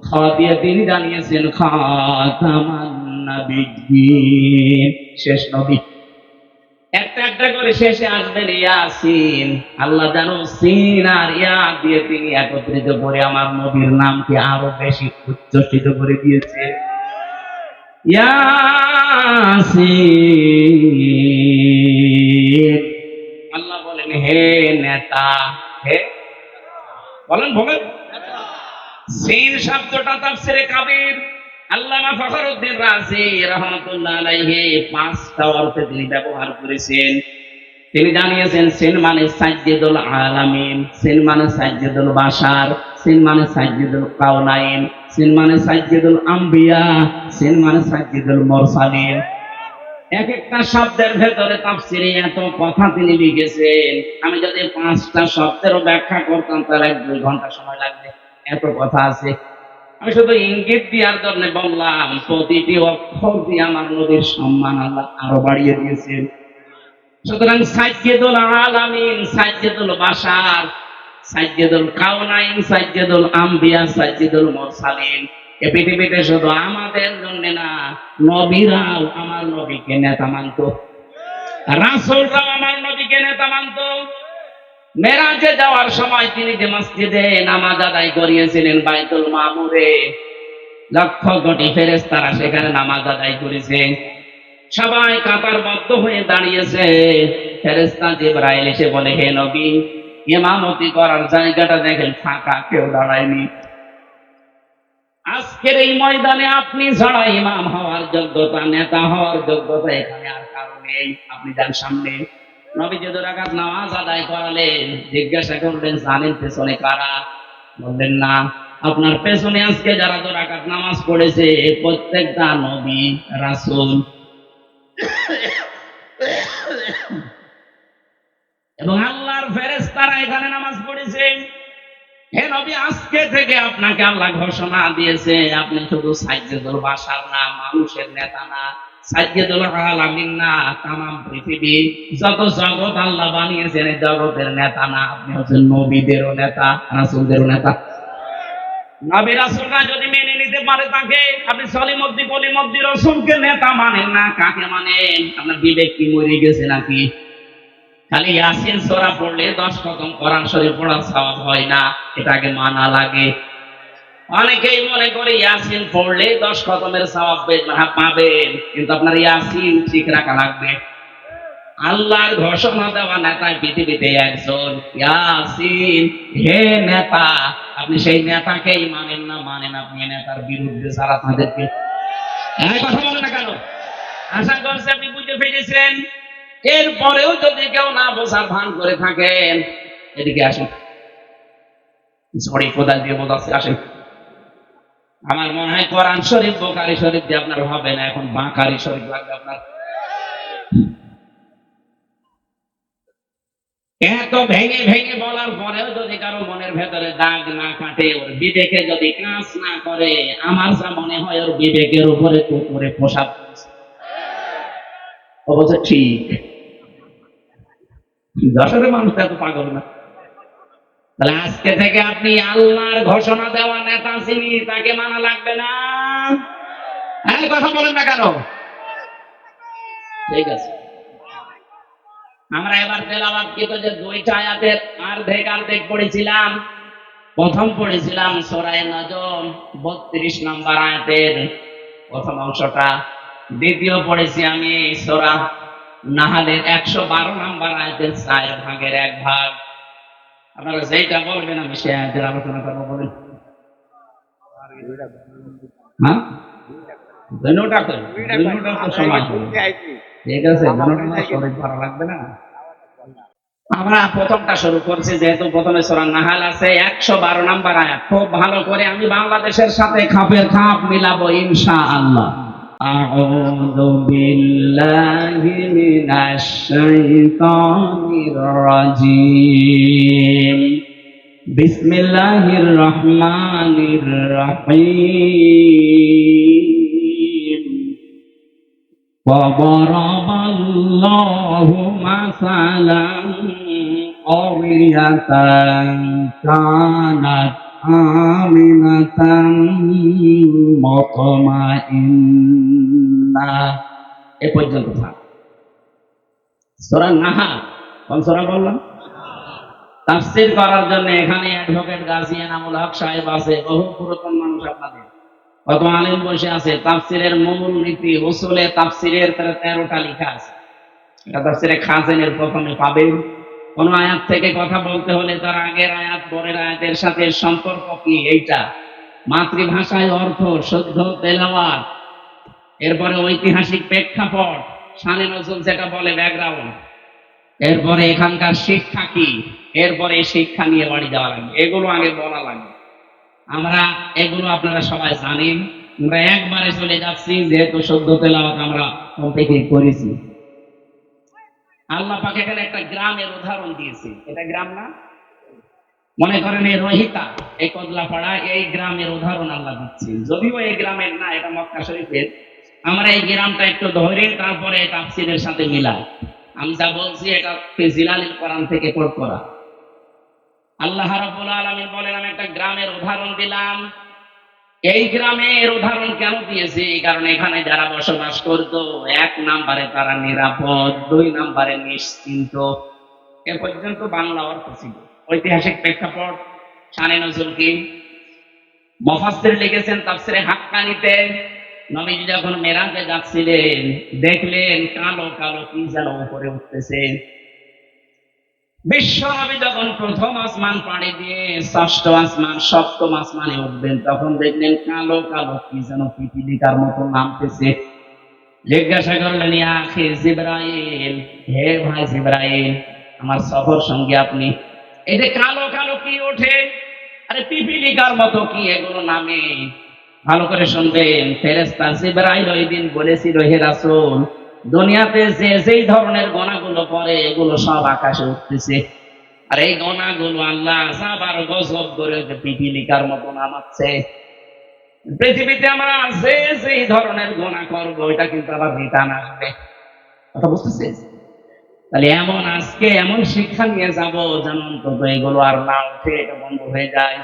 খ দিয়ে তিনি জানিয়েছেন খাতামান নাবিয়্যিন শেষ নবী। একটা একটা করে শেষে আসবেন ইয়াসিন। আল্লাহ জানো সিন আর ইয়া দিয়ে তিনি একত্রিত করে আমার নবীর নামকে আরো বেশি উচ্চরিত করে দিয়েছে। ইয়াসিন। আল্লাহ বলেন হে নেতা, হে বলেন বলেন। সিন শব্দটা তাফসীরে কাবীর আল্লামা ফখরুদ্দীন রাজি রাহমাতুল্লাহ আলাইহি 5টা অর্থে তিনি ব্যবহার করেছেন। তিনি জানিয়েছেন সিন মানে সাইয়্যিদুল আলামিন, সিন মানে সাইয়্যিদুল বাশার, সিন মানে সাইয়্যিদুল কাওনাইন, সিন মানে সাইয়্যিদুল আম্বিয়া, সিন মানে সাইয়্যিদুল মুরসালিন। এক একটা শব্দের ভেতরে তাফসীরে এত কথা তিনি লিখেছেন, আমি যদি 5টা শব্দেরও ব্যাখ্যা করতাম তাহলে 2 ঘন্টা সময় লাগবে, এত কথা আছে। আমি শুধু ইঙ্গিত দেওয়ার জন্য বললাম, প্রতিটি অক্ষর দিয়ে আমার নবীর সম্মান আল্লাহ আরো বাড়িয়ে দিয়েছেন। সুতরাং সাইয়্যিদুল আলামিন, সাইয়্যিদুল বাশার, সাইয়্যিদুল কাউনাইন, সাইয়্যিদুল আম্বিয়া, সাইয়্যিদুল মুরসালিন। এ পৃথিবীতে শুধু আমাদের জন্য না, নবীরাও আমার নবীকে নেতা মানত, রাসূলরাও আমার নবীকে নেতা মানত। মেরাজে যাওয়ার সময় তিনি যে মসজিদে নামাজ আদায় করিয়েছিলেন বাইতুল মামুরে, লক্ষ কোটি ফেরেশতারা সেখানে নামাজ আদায় করেছে। সবাই কাতারবদ্ধ হয়ে দাঁড়িয়েছে। ফেরেশতা জিবরাইল এসে বলে, হে নবী, ইমামতি করার জায়গাটা দেখেন ফাঁকা, কেউ দাঁড়ায়নি। আজকের এই ময়দানে আপনি ছাড়া ইমাম হওয়ার যোগ্যতা, নেতা হওয়ার যোগ্যতা এখানে আর কারো নেই। আপনি যান সামনে। নবীজি 2 রাকাত নামাজ আদায় করালেন। জিজ্ঞাসা করলেন, জানেন পেছনে কারা? বললেন না। আপনার পেছনে আজকে যারা 2 রাকাত নামাজ পড়েছে প্রত্যেকটা নবী রাসূল এবং আল্লাহর ফেরেশতারা এখানে নামাজ পড়েছে। হে নবী, আজকে থেকে আপনাকে আল্লাহ ঘোষণা দিয়েছে, আপনি শুধু সাইয়্যিদুল বাশার না, মানুষের নেতা না, সাইয়্যিদুল আলামিন না, তামাম পৃথিবী যত জগৎ আল্লাহ বানিয়েছেন এই জগতের নেতা না, আপনি হচ্ছেন নবীদেরও নেতা, রাসূলদেরও নেতা। নবী রাসূলরা যদি মেনে নিতে পারে তাকে, আপনি সলিমুদ্দিন কলিমুদ্দিন রাসূলকে নেতা মানেন না, কাকে মানেন? আপনার বিবেক কি মরে গেছে নাকি? খালি ইয়াসিন সূরা পড়লে 10 খতম কোরআন শরীফ পড়ার সওয়াব হয় না, এটাকে মানা লাগে। অনেকেই মনে করে ইয়াসিন পড়লে 10 খতমের সওয়াব পাবেন, কিন্তু আপনার ইয়াসিন ঠিক রাখা লাগবে। আল্লাহর ঘোষণা দেওয়া নেতা পৃথিবীতে একজন, ইয়াসিন। হে নেতা, আপনি সেই নেতাকেই মানেন না, মানেন আপনি নেতার বিরুদ্ধে যারা তাদেরকে। কথা বলেন না কেন? আশা করছি আপনি বুঝে ফেলেছেন। এরপরেও যদি কেউ না বোঝার ভান করে থাকেন, এদিকে আসেন, সরি কোদাল দিয়ে বোঝাচ্ছে, আসেন। আমার মনে হয় কোরআন শরীফ বুখারী শরীফ দিয়ে আপনার হবে না, এখন বাঁকারি শরীফ লাগবে আপনার। এত ভেঙে ভেঙে বলার পরেও যদি কারো মনের ভেতরে দাগ না কাটে, ওর বিবেকে যদি কাজ না করে, আমার যা মনে হয় ওর বিবেকের উপরে কুকুরে পোশাক অবশ্য ঠিক। যশোরের মানুষ এত পাগল না। তাহলে আজকে থেকে আপনি আল্লাহর ঘোষণা দেওয়া নেতা যিনি, তাকে মানা লাগবে না। হ্যাঁ, কথা বলেন না কেন? ঠিক আছে, আমরা এবার তেলাওয়াতকৃত যে 2টা আয়াতের অর্ধেক পড়েছিলাম। প্রথম পড়েছিলাম সূরা নজম 32 নম্বর আয়াতের প্রথম অংশটা। দ্বিতীয় পড়েছি আমি সূরা নাহলের 112 নম্বর আয়াতের 4 ভাগের 1 ভাগ। আপনারা যেটা বলবেন আমি সেই আয়াতের আলোচনা করবো। বলেন। হ্যাঁ, দুটোটা তো সময় ঠিক আছে, শরীর ভালো লাগবে না। আমরা প্রথমটা শুরু করছি, যেহেতু প্রথমে সূরা নাহাল আছে 112 নম্বর আয়াত। খুব ভালো করে আমি বাংলাদেশের সাথে খাপের খাপ মিলাবো ইনশাআল্লাহ। আউযু বিল্লাহি মিনাশ শাইতানির রাজীম। বিসমিল্লাহির রহমানির রহিম। وضرب الله مثلا قرية كانت آمنة مطمئنة। এ পর্যন্ত থাক। সূরা নাহাল কোন সূরা বললাম? তাফসীর করার জন্য এখানে অ্যাডভোকেট গাজী এনামুল হক সাহেব আছে, বহু পুরাতন মানুষ আপনাদের। কত আলেম বসে আছে। তাফসীরের মূল নীতি উসুলে তাফসীরের 13টা লেখা আছে। এটা তাফসীরে খাজেনের প্রথমে পাবেন। কোন আয়াত থেকে কথা বলতে হলে তার আগের আয়াত পরের আয়াতের সাথে সম্পর্ক কি, এইটা মাতৃভাষায় অর্থ, শুদ্ধ তেলাওয়াত, এরপরে ঐতিহাসিক প্রেক্ষাপট, শানে নজুল যেটা বলে ব্যাকগ্রাউন্ড, এরপরে এখানকার শিক্ষা কি, এরপরে শিক্ষা নিয়ে বাড়ি যাওয়া লাগবে। এগুলো আগে বলা লাগবে। আমরা এগুলো আপনারা সবাই জানেন। আমরা একবারে চলে যাচ্ছি, যেহেতু সদ্য তেলাওয়াত আমরা কমপ্লিট করেছি। আল্লাহ পাক এখানে একটা গ্রামের উদাহরণ দিয়েছে। এটা গ্রাম না? মনে করেন এই রোহিতা, এই কদলাপাড়া, এই গ্রামের উদাহরণ আল্লাহ দিচ্ছে। যদিও এই গ্রামের না, এটা মক্কা শরীফের। আমরা এই গ্রামটা একটু ধরে তারপরে তাফসীরের সাথে মিলাই। আমি যা বলছি এটা জিলালিল কোরআন থেকে কোট করা। আল্লাহ রাব্বুল আলামিন বলেন, আমি একটা গ্রামের উদাহরণ দিলাম। এই গ্রামের উদাহরণ কেন দিয়েছি? কারণ এখানে যারা বসবাস করত, 1 নম্বরে তারা নিরাপদ, 2 নম্বরে নিশ্চিন্ত। এ পর্যন্ত বাংলা অর্থ ছিল। ঐতিহাসিক প্রেক্ষাপট, শানে নজরুল কি মুফাসসির লিখেছেন তাফসিরে হাক্কানিতে, নবীজি যখন মেরাজে যাচ্ছিলেন দেখলেন কালো কালো কি যেন উপরে উঠতেছে। বিশ্বনবী যখন প্রথম আসমান পাড়ি দিয়ে ষষ্ঠ আসমান সপ্তম আসমানে উঠবেন, তখন দেখলেন কালো কালো কি যেন পিপিলিকার মতো নামতেছে। জিজ্ঞাসা করলেন, ইয়া আখি জিবরাইল, হে ভাই জিবরাইল, আমার সফর সঙ্গে আপনি, এই যে কালো কালো কি ওঠে, আরে পিপিলিকার মতো কি এগুলো নামে? ভালো করে শুনবেন, ফেরেশতা জিবরাইল ওই দিন বলেছিল, হে রাসূল, দুনিয়াতে যে যেই ধরনের গোনাগুলো করে এগুলো সব আকাশে উঠতেছে, আর এই গোনাগুলো আল্লাহ আবার গজব করে পিপিলিকার মতো নামাচ্ছে। পৃথিবীতে আমরা যে যেই ধরনের গোনা করবো এটা কিন্তু আবার রিটার্ন আসবে। কথা বুঝতেছিস? তাহলে এমন আজকে এমন শিক্ষা নিয়ে যাব যেন অন্তত এগুলো আর না উঠে, এটা বন্ধ হয়ে যায়।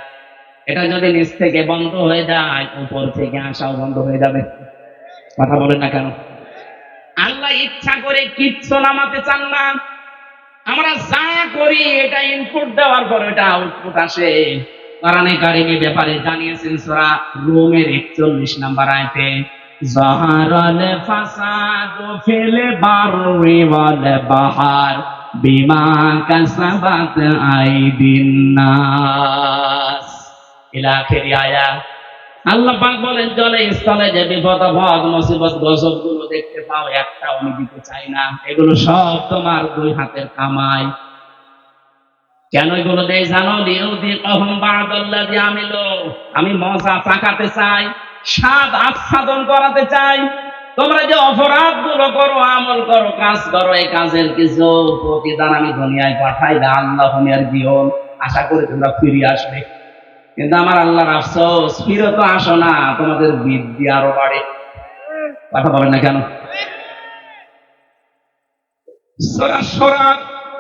এটা যদি নিচ থেকে বন্ধ হয়ে যায়, উপর থেকে আসাও বন্ধ হয়ে যাবে। কথা বলেন না কেন? আল্লাহ ইচ্ছা করে কিচ্ছু নামাতে চান না। আমরা যা করি এটা ইনপুট দেওয়ার পর এটা আউটপুট আসে। কোরআনে কারিমে ব্যাপারে জানিয়েছেন সূরা রুমের 41 নম্বর আয়াতে, যাহারাল ফাসাদু ফিল বাররি ওয়াল বাহর বিমা কাসাবাত আইদিন নাস, ইলা আখিরি আয়াত। আল্লাহ পাক বলেন, জলে স্থলে যে বিপদ আপদ মুসিবত গজব গুলো দেখতে পাও, একটাও আমি দিতে চাই না, এগুলো সব তোমার 2 হাতের কামাই। কেন এগুলো দেয় জানো? লিউযিকাহুম বা'দাল্লাযী আমিলু, আমি মজা চাকাতে চাই, স্বাদ আস্বাদন করাতে চাই। তোমরা যে অপরাধ গুলো করো, আমল করো, কাজ করো, এই কাজের কিছু প্রতিদান আমি দুনিয়ায় পাঠাই, আল্লাহ আর জীবন, আশা করি তোমরা ফিরে আসবে। কিন্তু আমার আল্লাহর আফসোস, ফিরে তো আসো না, তোমাদের বৃদ্ধি আরো বাড়ে। কথা বলেন না কেন? সূরা শূরা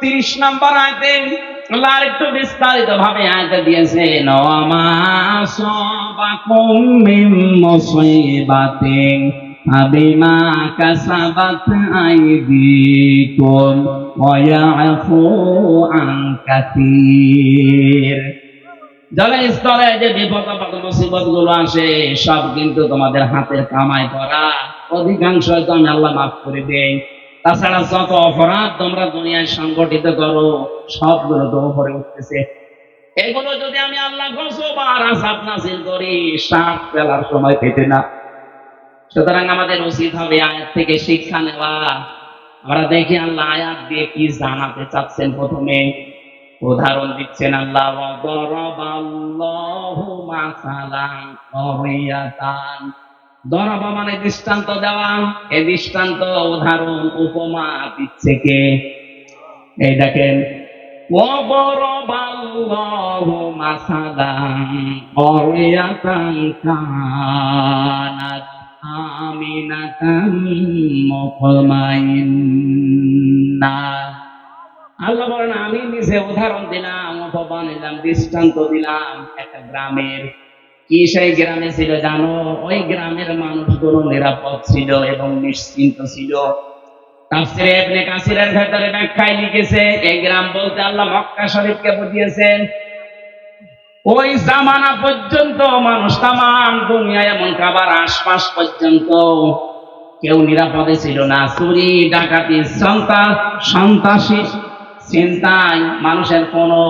30 নম্বর আয়াতে আল্লাহ আরেকটু বিস্তারিত ভাবে আয়াতে দিয়েছেন, ওয়া মা আসাবাকুম মিন মুসিবাতিন ফাবিমা কাসাবাত আইদিকুম ওয়া ইয়াফু আন কাসীর। জলস্তরে যে বিপদ আপদ মুসিবত গুলো আসে, সব কিন্তু তোমাদের হাতের কামাই করা, অধিকাংশ তো আমি আল্লাহ মাফ করে দেই। তাছাড়া যত অপরাধ তোমরা দুনিয়ায় সংগঠিত করো, সবগুলো তো উপরে উঠতেছে। এগুলো যদি আমি আল্লাহ গজব আর আযাব নাযিল করি, শ্বাস ফেলার সময় পেতে না। সুতরাং আমাদের উচিত হবে আয়াত থেকে শিক্ষা নেওয়া। আমরা দেখি আল্লাহ আয়াত দিয়ে কি জানাতে চাচ্ছেন। প্রথমে উদাহরণ দিচ্ছেন আল্লাহ, দরাবাল্লাহু মাসালান ক্বরিয়াতান। দরাবা মানে দৃষ্টান্ত দেওয়া, এই দৃষ্টান্ত, উদাহরণ, উপমা দিচ্ছে কে? এই দেখেন, ওয়াদরাবাল্লাহু মাসালান ক্বরিয়াতান কানাত আমিনাতান মুতমাইন্নাহ। আল্লাহ বলেন, আমি নিজে উদাহরণ দিলাম, উপমা দিলাম, দৃষ্টান্ত দিলাম একটা গ্রামের। কি সেই গ্রামে ছিল জানো? ওই গ্রামের মানুষগুলো নিরাপদ ছিল এবং নিশ্চিন্ত ছিল। তাফসীরে ইবনে কাসিরের ভেতরে ব্যাখ্যায় লিখেছে, এই গ্রাম বলতে আল্লাহ মক্কা শরীফকে বুঝিয়েছেন। ওই জামানা পর্যন্ত মানুষ তামাম দুনিয়ায় এমন কাবার আশপাশ পর্যন্ত কেউ নিরাপদে ছিল না। চুরি ডাকাতি সন্ত্রাসী চিন্তায় মানুষের কোনো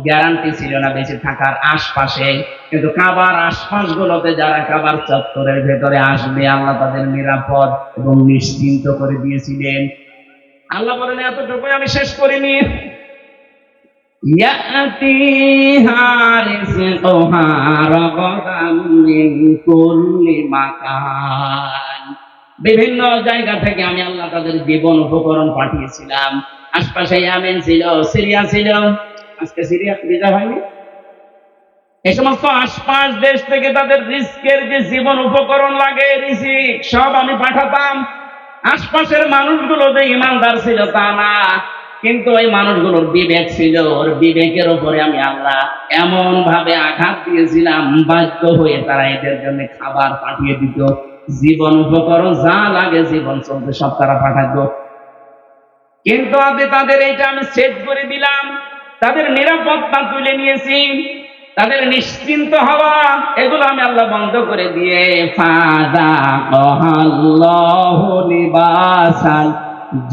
গ্যারান্টি ছিল না বেঁচে থাকার আশপাশে। কিন্তু কাবার আশপাশ গুলোতে যারা কাবার চত্বরের ভেতরে আসবে, আল্লাহ তাদের নিরাপদ এবং নিশ্চিন্ত করে দিয়েছিলেন। আল্লাহ বলেন, এতটুকু আমি শেষ করিনি, ইয়াতিহা রিজকুহা রাগাদাম মিন কুল্লি মাকান। বিভিন্ন জায়গা থেকে আমি আল্লাহ তাদের জীবন উপকরণ পাঠিয়েছিলাম। আশপাশে ইয়ামেন ছিল, সিরিয়া ছিল। আজকে সিরিয়া বিজয় হয়নি। এই সমস্ত আশপাশ দেশ থেকে তাদের রিস্কের যে জীবন উপকরণ লাগে, রিজিক সব আমি পাঠাতাম। আশপাশের মানুষগুলো যে ইমানদার ছিল তা না, কিন্তু ওই মানুষগুলোর বিবেক ছিল, ওর বিবেকের উপরে আমি আল্লাহ এমন ভাবে আঘাত দিয়েছিলাম, বাধ্য হয়ে তারা এদের জন্য খাবার পাঠিয়ে দিত, জীবন উপকরণ যা লাগে জীবন চলতে সব তারা পাঠাতো। কিন্তু তাদের এইটা আমি সেট করে দিলাম, তাদের নিরাপত্তা তুলে নিয়েছি, তাদের নিশ্চিন্ত হওয়া এগুলো আমি আল্লাহ বন্ধ করে দিয়ে ফাযাকাল্লাহু লিবাসাল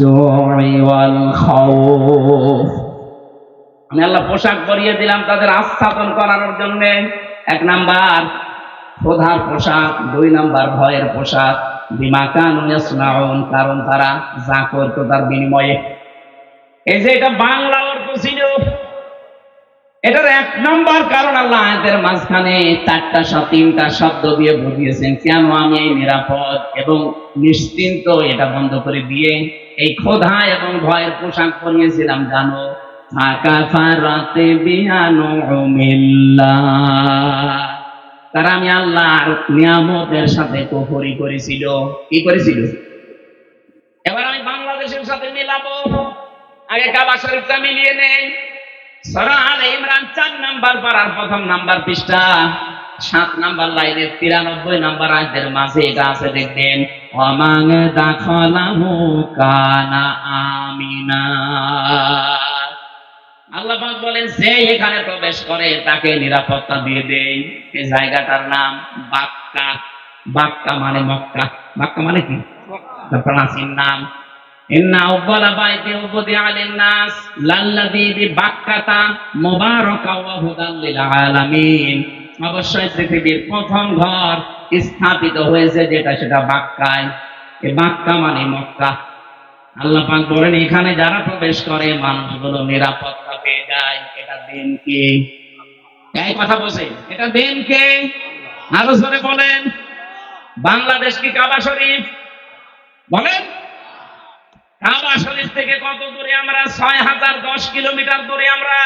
জুই ওয়াল খাউফ, আমি আল্লাহ পোশাক পরিয়ে দিলাম তাদের আচ্ছাদন করানোর জন্য। 1 নাম্বার ক্ষুধার পোশাক, 2 নাম্বার ভয়ের পোশাক। বিমা কানু ইয়াসনাউন, কারণ তারা যা করত তার বিনিময়ে। এই যে এটা বাংলা অর্থ ছিল, এটার 1 নম্বর কারণ আল্লাহ আয়াতের মাঝখানে 3টা শব্দ দিয়ে বুঝিয়েছেন কেন আমি এই নিরাপদ এবং নিশ্চিন্ত এটা বন্ধ করে দিয়ে এই ক্ষুধা এবং ভয়ের পোশাক পরিয়েছিলাম। জানো, আকাফারাতে বিআনুমিল্লাহ, তারা আমি আল্লাহর নিয়ামতের সাথে কুফরি করেছিল। কি করেছিল? এবার আমি বাংলাদেশের সাথে মিলাবো। আগে কাবা শরীফটা মিলিয়ে নেই। সূরা আলে ইমরান 4 নাম্বার পারার 1ম নাম্বার পৃষ্ঠা 7 নাম্বার লাইনের 93 নাম্বার আয়াতের মাঝে এটা আছে, দেখবেন ওয়ামান দাখালাহু কানা আমিনা। আল্লাহ পাক বলেন যে এখানে প্রবেশ করে তাকে নিরাপত্তা দিয়ে দেই। এই জায়গাটার নাম বাক্কা। বাক্কা মানে মক্কা। বাক্কা মানে কি? প্রাচীন নাম। ইন্না আউয়ালা বাইতি উযিআ লিন-নাস লাল্লাযী বিবাক্কাতা মুবারাকা ওয়া হুদাল লিল আলামিন, অবশ্যই পৃথিবীর প্রথম ঘর স্থাপিত হয়েছে যেটা সেটা বাক্কায়। এই বাক্কা মানে মক্কা। আল্লাহ পাক বলেন এখানে যারা প্রবেশ করে মানুষগুলো নিরাপত্তা পেয়ে যায়। এটা দেন কে? এই কথা বলছেন, এটা দেন কে? আরো জোরে বলেন। বাংলাদেশ কি কাবা শরীফ? বলেন। কাবা শরীফ থেকে কত দূরে আমরা? 6010 কিলোমিটার দূরে আমরা।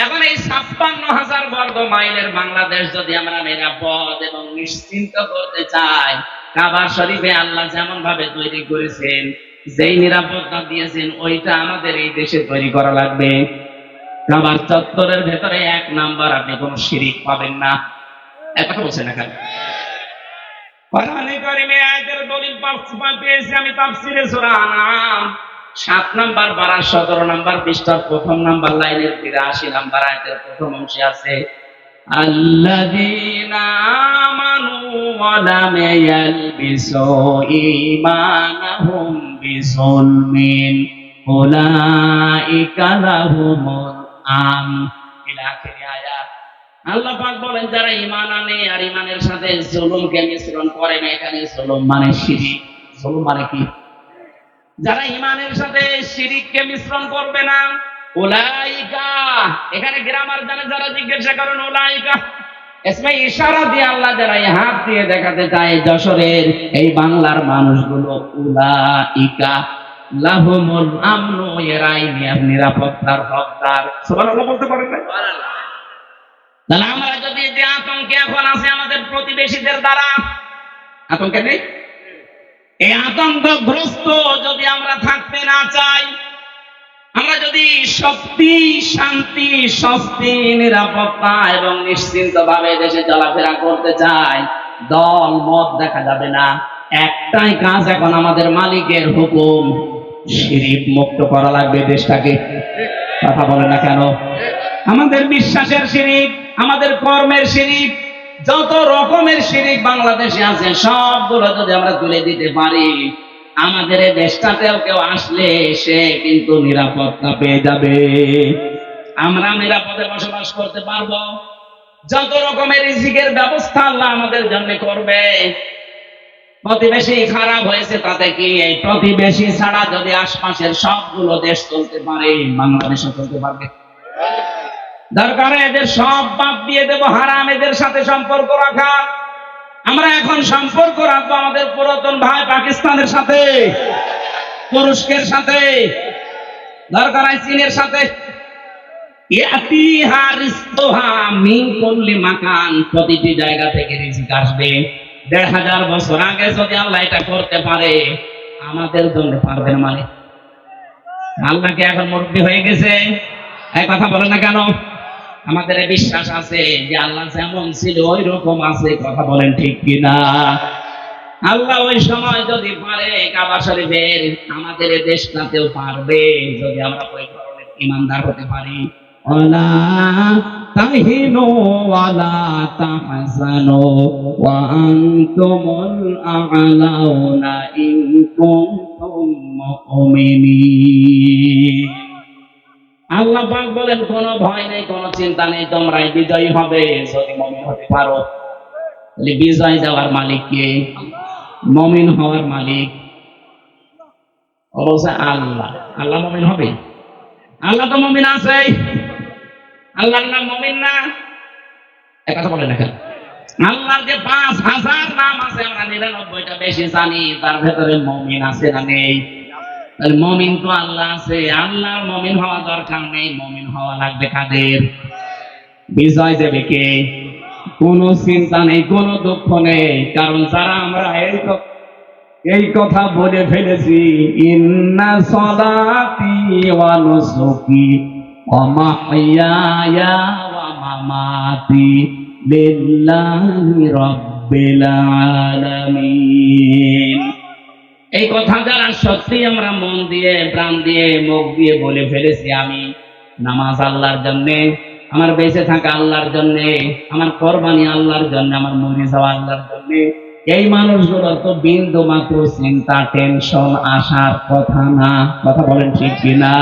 এখন এই 56,000 বর্গ মাইলের বাংলাদেশ যদি আমরা নিরাপদ এবং নিশ্চিন্ত করতে চাই, কাবা শরীফে আল্লাহ যেমন ভাবে তৈরি করেছেন, যেই নিরাপত্তা দিয়েছেন, ওইটা আমাদের এই দেশে তৈরি করা লাগবে। কাবার চত্বরের ভেতরে 1 নাম্বার আপনি কোন শিরিক পাবেন না। কথা বলছেন না? কোরআনে কারিমে আয়াতের দলিল পেয়েছি আমি তাফসীরে সূরা আনআম 7 নাম্বার পারা 17 নাম্বার পৃষ্ঠার 1ম নাম্বার লাইনের 83 নাম্বার আয়াতের প্রথম অংশে আছে আল্লাযীনা আমানু ওয়া লাম ইয়ালবিসু ঈমানাহুম বিযুলমিন উলাইকা লাহুমুল আমন। ইলা আখির আয়াত। আল্লাহ পাক বলেন যারা ঈমান আনে আর ঈমানের সাথে জুলুমকে মিশ্রণ করে না, এখানে জুলুম মানে শিরক। জুলুম মানে কি? যারা ঈমানের সাথে শিরককে মিশ্রণ করবে না, উলাইকা, এখানে গ্রামার জানে যারা জিজ্ঞাসা করেন উলাইকা ইসমে ইশারা দিয়ে আল্লাহ যারা হাত দিয়ে দেখাতে চায় যশোরের এই বাংলার মানুষগুলো, উলাইকা লাহুমুল আমনু, এরাই নিরাপত্তার হকদার। সুবহানাল্লাহ বলতে পারেন না? সুবহানাল্লাহ। তাহলে আমরা যদি যে আতঙ্কে এখন আছে আমাদের প্রতিবেশীদের দ্বারা, আতঙ্কে নেই, এই আতঙ্কগ্রস্ত যদি আমরা থাকতে না চাই, আমরা যদি শক্তি, শান্তি, স্বস্তি, নিরাপত্তা এবং নিশ্চিন্ত ভাবে দেশে চলাফেরা করতে চাই, দল মত দেখা যাবে না। একটাই কাজ এখন আমাদের মালিকের হুকুম, শিরক মুক্ত করা লাগবে দেশটাকে। কথা বলে না কেন? আমাদের বিশ্বাসের শিরক, আমাদের কর্মের শিরক, যত রকমের শিরক বাংলাদেশে আছে সবগুলো যদি আমরা তুলে দিতে পারি, আমাদের এই দেশটাতেও কেউ আসলে সে কিন্তু নিরাপত্তা পেয়ে যাবে। আমরা নিরাপদে বসবাস করতে পারবো। যত রকমের রিজিকের ব্যবস্থা আল্লাহ আমাদের জন্য করবে। প্রতিবেশী খারাপ হয়েছে তাতে কি? এই প্রতিবেশী ছাড়া যদি আশপাশের সবগুলো দেশ চলতে পারে, বাংলাদেশও চলতে পারবে। দরকার এদের সব বাদ দিয়ে দেব, হারাম এদের সাথে সম্পর্ক রাখা। আমরা এখন সম্পর্ক রাখবো আমাদের পুরাতন ভাই পাকিস্তানের সাথে, তুরস্কের সাথে, দরকার হয় চীনের সাথে। প্রতিটি জায়গা থেকে রিজিক আসবে। ১৫০০ বছর আগে যদি আল্লাহ এটা করতে পারে, আমাদের জন্য পারবেন মানে? আল্লাহকে এখন মুরব্বী হয়ে গেছে, এই কথা বলে না কেন? আমাদের বিশ্বাস আছে যে আল্লাহ যেমন ছিল ওই রকম আছে, কথা বলেন ঠিক কিনা? আল্লাহ ওই সময় যদি পারে কাবা শরীফের, আমাদের এই দেশটাতেও পারবে যদি আমরা ওই ধরনের ইমানদার হতে পারি। ওয়ালা তাহিনু ওয়ালা তাহজানু ওয়া আনতুমুল আ'লাউনা ইন কুনতুম মুমিনিন। আল্লাহ পাক বলেন কোনো ভয় নেই, কোনো চিন্তা নেই, তোমরাই বিজয়ী হবে যদি মুমিন হতে পারো। তাহলে বিজয় দেওয়ার মালিক কে? মুমিন হওয়ার মালিক অবশ্যই আল্লাহ। আল্লাহ মুমিন হবে? আল্লাহ তো মুমিন আছে, আল্লাহর নাম মুমিন না? এক কথা বলে দেখেন, আল্লাহর যে ৫,০০০ নাম আছে আমরা ৯৯টা বেশি জানি, তার ভেতরে মুমিন আছে না নেই? তাহলে মুমিন তো আল্লাহ আছে, আল্লাহর মুমিন হওয়া দরকার নেই, মুমিন হওয়া লাগবে কাদের? বিজয় দেবে কে? কোনো চিন্তা নেই, কোনো দুঃখ নেই, কারণ যারা আমরা এই কথা বলে ফেলেছি, ইন্না সলাতি ওয়া নুসুকি ওয়া মাহইয়ায়া ওয়া মামাতি লিল্লাহি রাব্বিল আলামিন। এই কথা যারা সত্যি আমরা মন দিয়ে, প্রাণ দিয়ে, মুখ দিয়ে বলে ফেলেছি, আমি নামাজ আল্লাহর জন্যে, আমার বেঁচে থাকা আল্লাহর জন্যে, আমার কোরবানি আল্লাহর জন্য, আমার মরে যাওয়া আল্লাহর জন্যে, এই মানুষগুলোর তো বিন্দু মাত্র চিন্তা, টেনশন আসার কথা না, কথা বলেন ঠিক কিনা?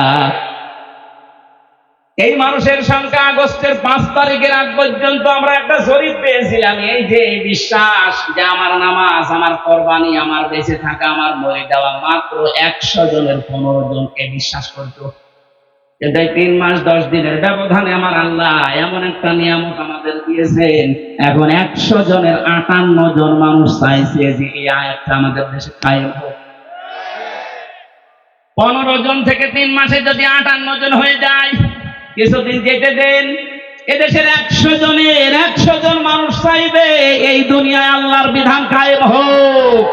এই মানুষের সংখ্যা আগস্টের ৫ তারিখের আগ পর্যন্ত আমরা একটা জরিপ পেয়েছিলাম, এই যে বিশ্বাস যে আমার নামাজ, আমার কোরবানি, আমার বেঁচে থাকা, আমার মরে যাওয়া, মাত্র ১০০ জনের ১৫ জনকে বিশ্বাস করতো। কিন্তু ৩ মাস ১০ দিনের ব্যবধানে আমার আল্লাহ এমন একটা নিয়ামত আমাদের দিয়েছেন, এখন ১০০ জনের ৫৮ জন মানুষ চাইছে যে এই আয়াতটা আমাদের দেশে কায়েম হোক। ১৫ জন থেকে ৩ মাসে যদি ৫৮ জন হয়ে যায়, কিছুদিন যেতে দেন, এদেশের ১০০ জনের ১০০ জন মানুষ চাইবে এই দুনিয়ায় আল্লাহর বিধান কায়েম হোক।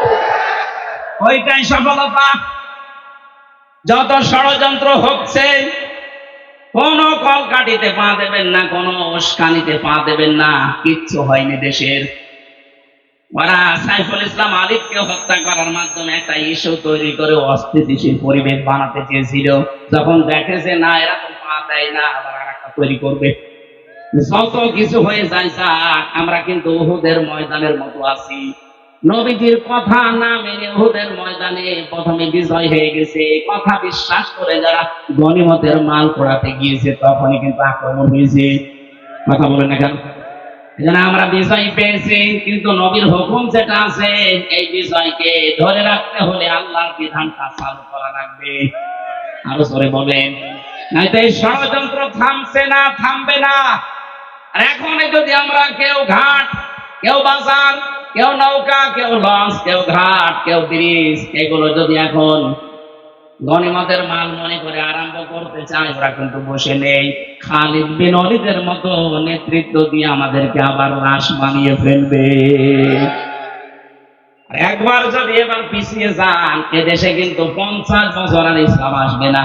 ওইটাই সফলতা। যত ষড়যন্ত্র হচ্ছে, কোন কল কাটিতে পা দেবেন না, কোন উস্কানিতে পা দেবেন না, কিচ্ছু হয়নি দেশের। ওরা সাইফুল ইসলাম আলিফকে হত্যা করার মাধ্যমে একটা ইস্যু তৈরি করে অস্থিতিশীল পরিবেশ বানাতে চেয়েছিল। যখন দেখেছে না এরা তো পা দেয় না, আবার একটা তৈরি করবে। যত কিছু হয়ে যায়, আমরা কিন্তু উহুদের ময়দানের মতো আছি। নবীজির কথা না মেনে উহুদের ময়দানে প্রথমে বিজয় হয়ে গেছে, কথা বিশ্বাস করে যারা গনিমতের মাল পোড়াতে গিয়েছে তখনই কিন্তু আক্রমণ হয়েছে, কথা বলে না কেন? এজন্য আমরা বিজয় পেয়েছি, কিন্তু নবীর হুকুম যেটা আছে, এই বিজয়কে ধরে রাখতে হলে আল্লাহর বিধানটা চালু করা লাগবে। আরো জোরে বলেন, নয়তো এই ষড়যন্ত্র থামছে না, থামবে না। আর এখন যদি আমরা কেউ ঘাট, কেউ বাজার, কেউ নৌকা, কেউ লঞ্চ, কেউ ঘাট, কেউ ব্রিজ, এগুলো যদি এখন গনিমতের মাল মনে করে আরম্ভ করতে চায়, ওরা কিন্তু বসে নেই। খালিদ বিন ওয়ালিদের মতো নেতৃত্ব দিয়ে আমাদেরকে আবার লাশ বানিয়ে ফেলবে। একবার যদি এবার পিছিয়ে যান, এদেশে কিন্তু ৫০ বছর আর ইসলাম আসবে না।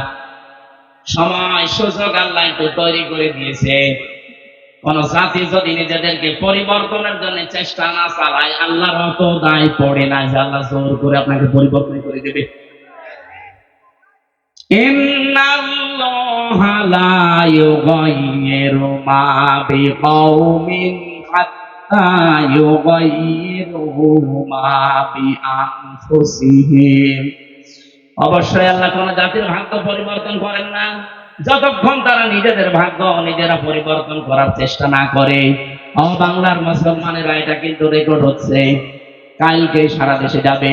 সময় সুযোগ আল্লাহ একটু তৈরি করে দিয়েছে। কোন জাতি যদি নিজেদেরকে পরিবর্তনের জন্য চেষ্টা না চালায়, আল্লাহর অত দায় পড়ে না যে আল্লাহ জোর করে আপনাকে পরিবর্তন করে দেবে। ইন্নাল্লাহা লা ইউগাইয়িরু মা বিকাওমিন হাত্তা ইউগাইয়িরু মা বিআনফুসিহিম। অবশ্যই আল্লাহ কোন জাতির ভাগ্য পরিবর্তন করেন না যতক্ষণ তারা নিজেদের ভাগ্য নিজেরা পরিবর্তন করার চেষ্টা না করে। বাংলার মুসলমানেরা, এটা কিন্তু রেকর্ড হচ্ছে, কালকে সারা দেশে যাবে।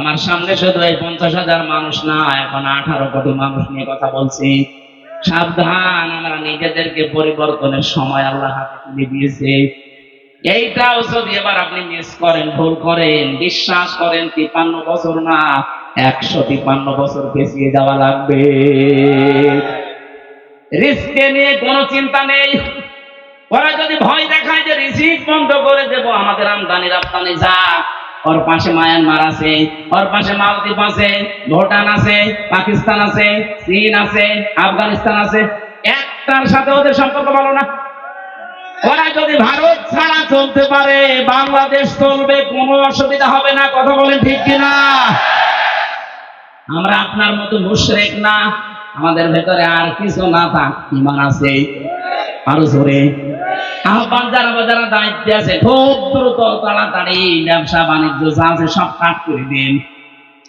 আমার সামনে শুধু এই ৫০,০০০ মানুষ না, এখন ১৮ কোটি মানুষ নিয়ে কথা বলছি। সাবধান, আমরা নিজেদেরকে পরিবর্তনের সময় আল্লাহ হাতে তুলে দিয়েছে। এইটাও যদি এবার আপনি মিস করেন, ভুল করেন, বিশ্বাস করেন 53 বছর না 153 বছর পেছিয়ে যাওয়া লাগবে। রিস্কে নিয়ে কোনো চিন্তা নেই। ওরা যদি ভয় দেখায় যে রিজিক বন্ধ করে দেব, আমাদের আমদানি রপ্তানি যা, ওর পাশে মায়ানমার আছে, ওর পাশে মালদ্বীপ আছে, ভুটান আছে, পাকিস্তান আছে, চীন আছে, আফগানিস্তান আছে, একটার সাথে ওদের সম্পর্ক ভালো না। ওরা যদি ভারত ছাড়া চলতে পারে, বাংলাদেশ চলবে, কোনো অসুবিধা হবে না। কথা বলেন ঠিক কিনা? আমরা আপনার মতো মুশরিক না, আমাদের ভেতরে আর কিছু না থাক ঈমান আছে। আরো জোরে আহ্বান, যারা দায়িত্বে আছে খুব দ্রুত তাড়াতাড়ি ব্যবসা বাণিজ্য যা আছে সব কাট করে দিন।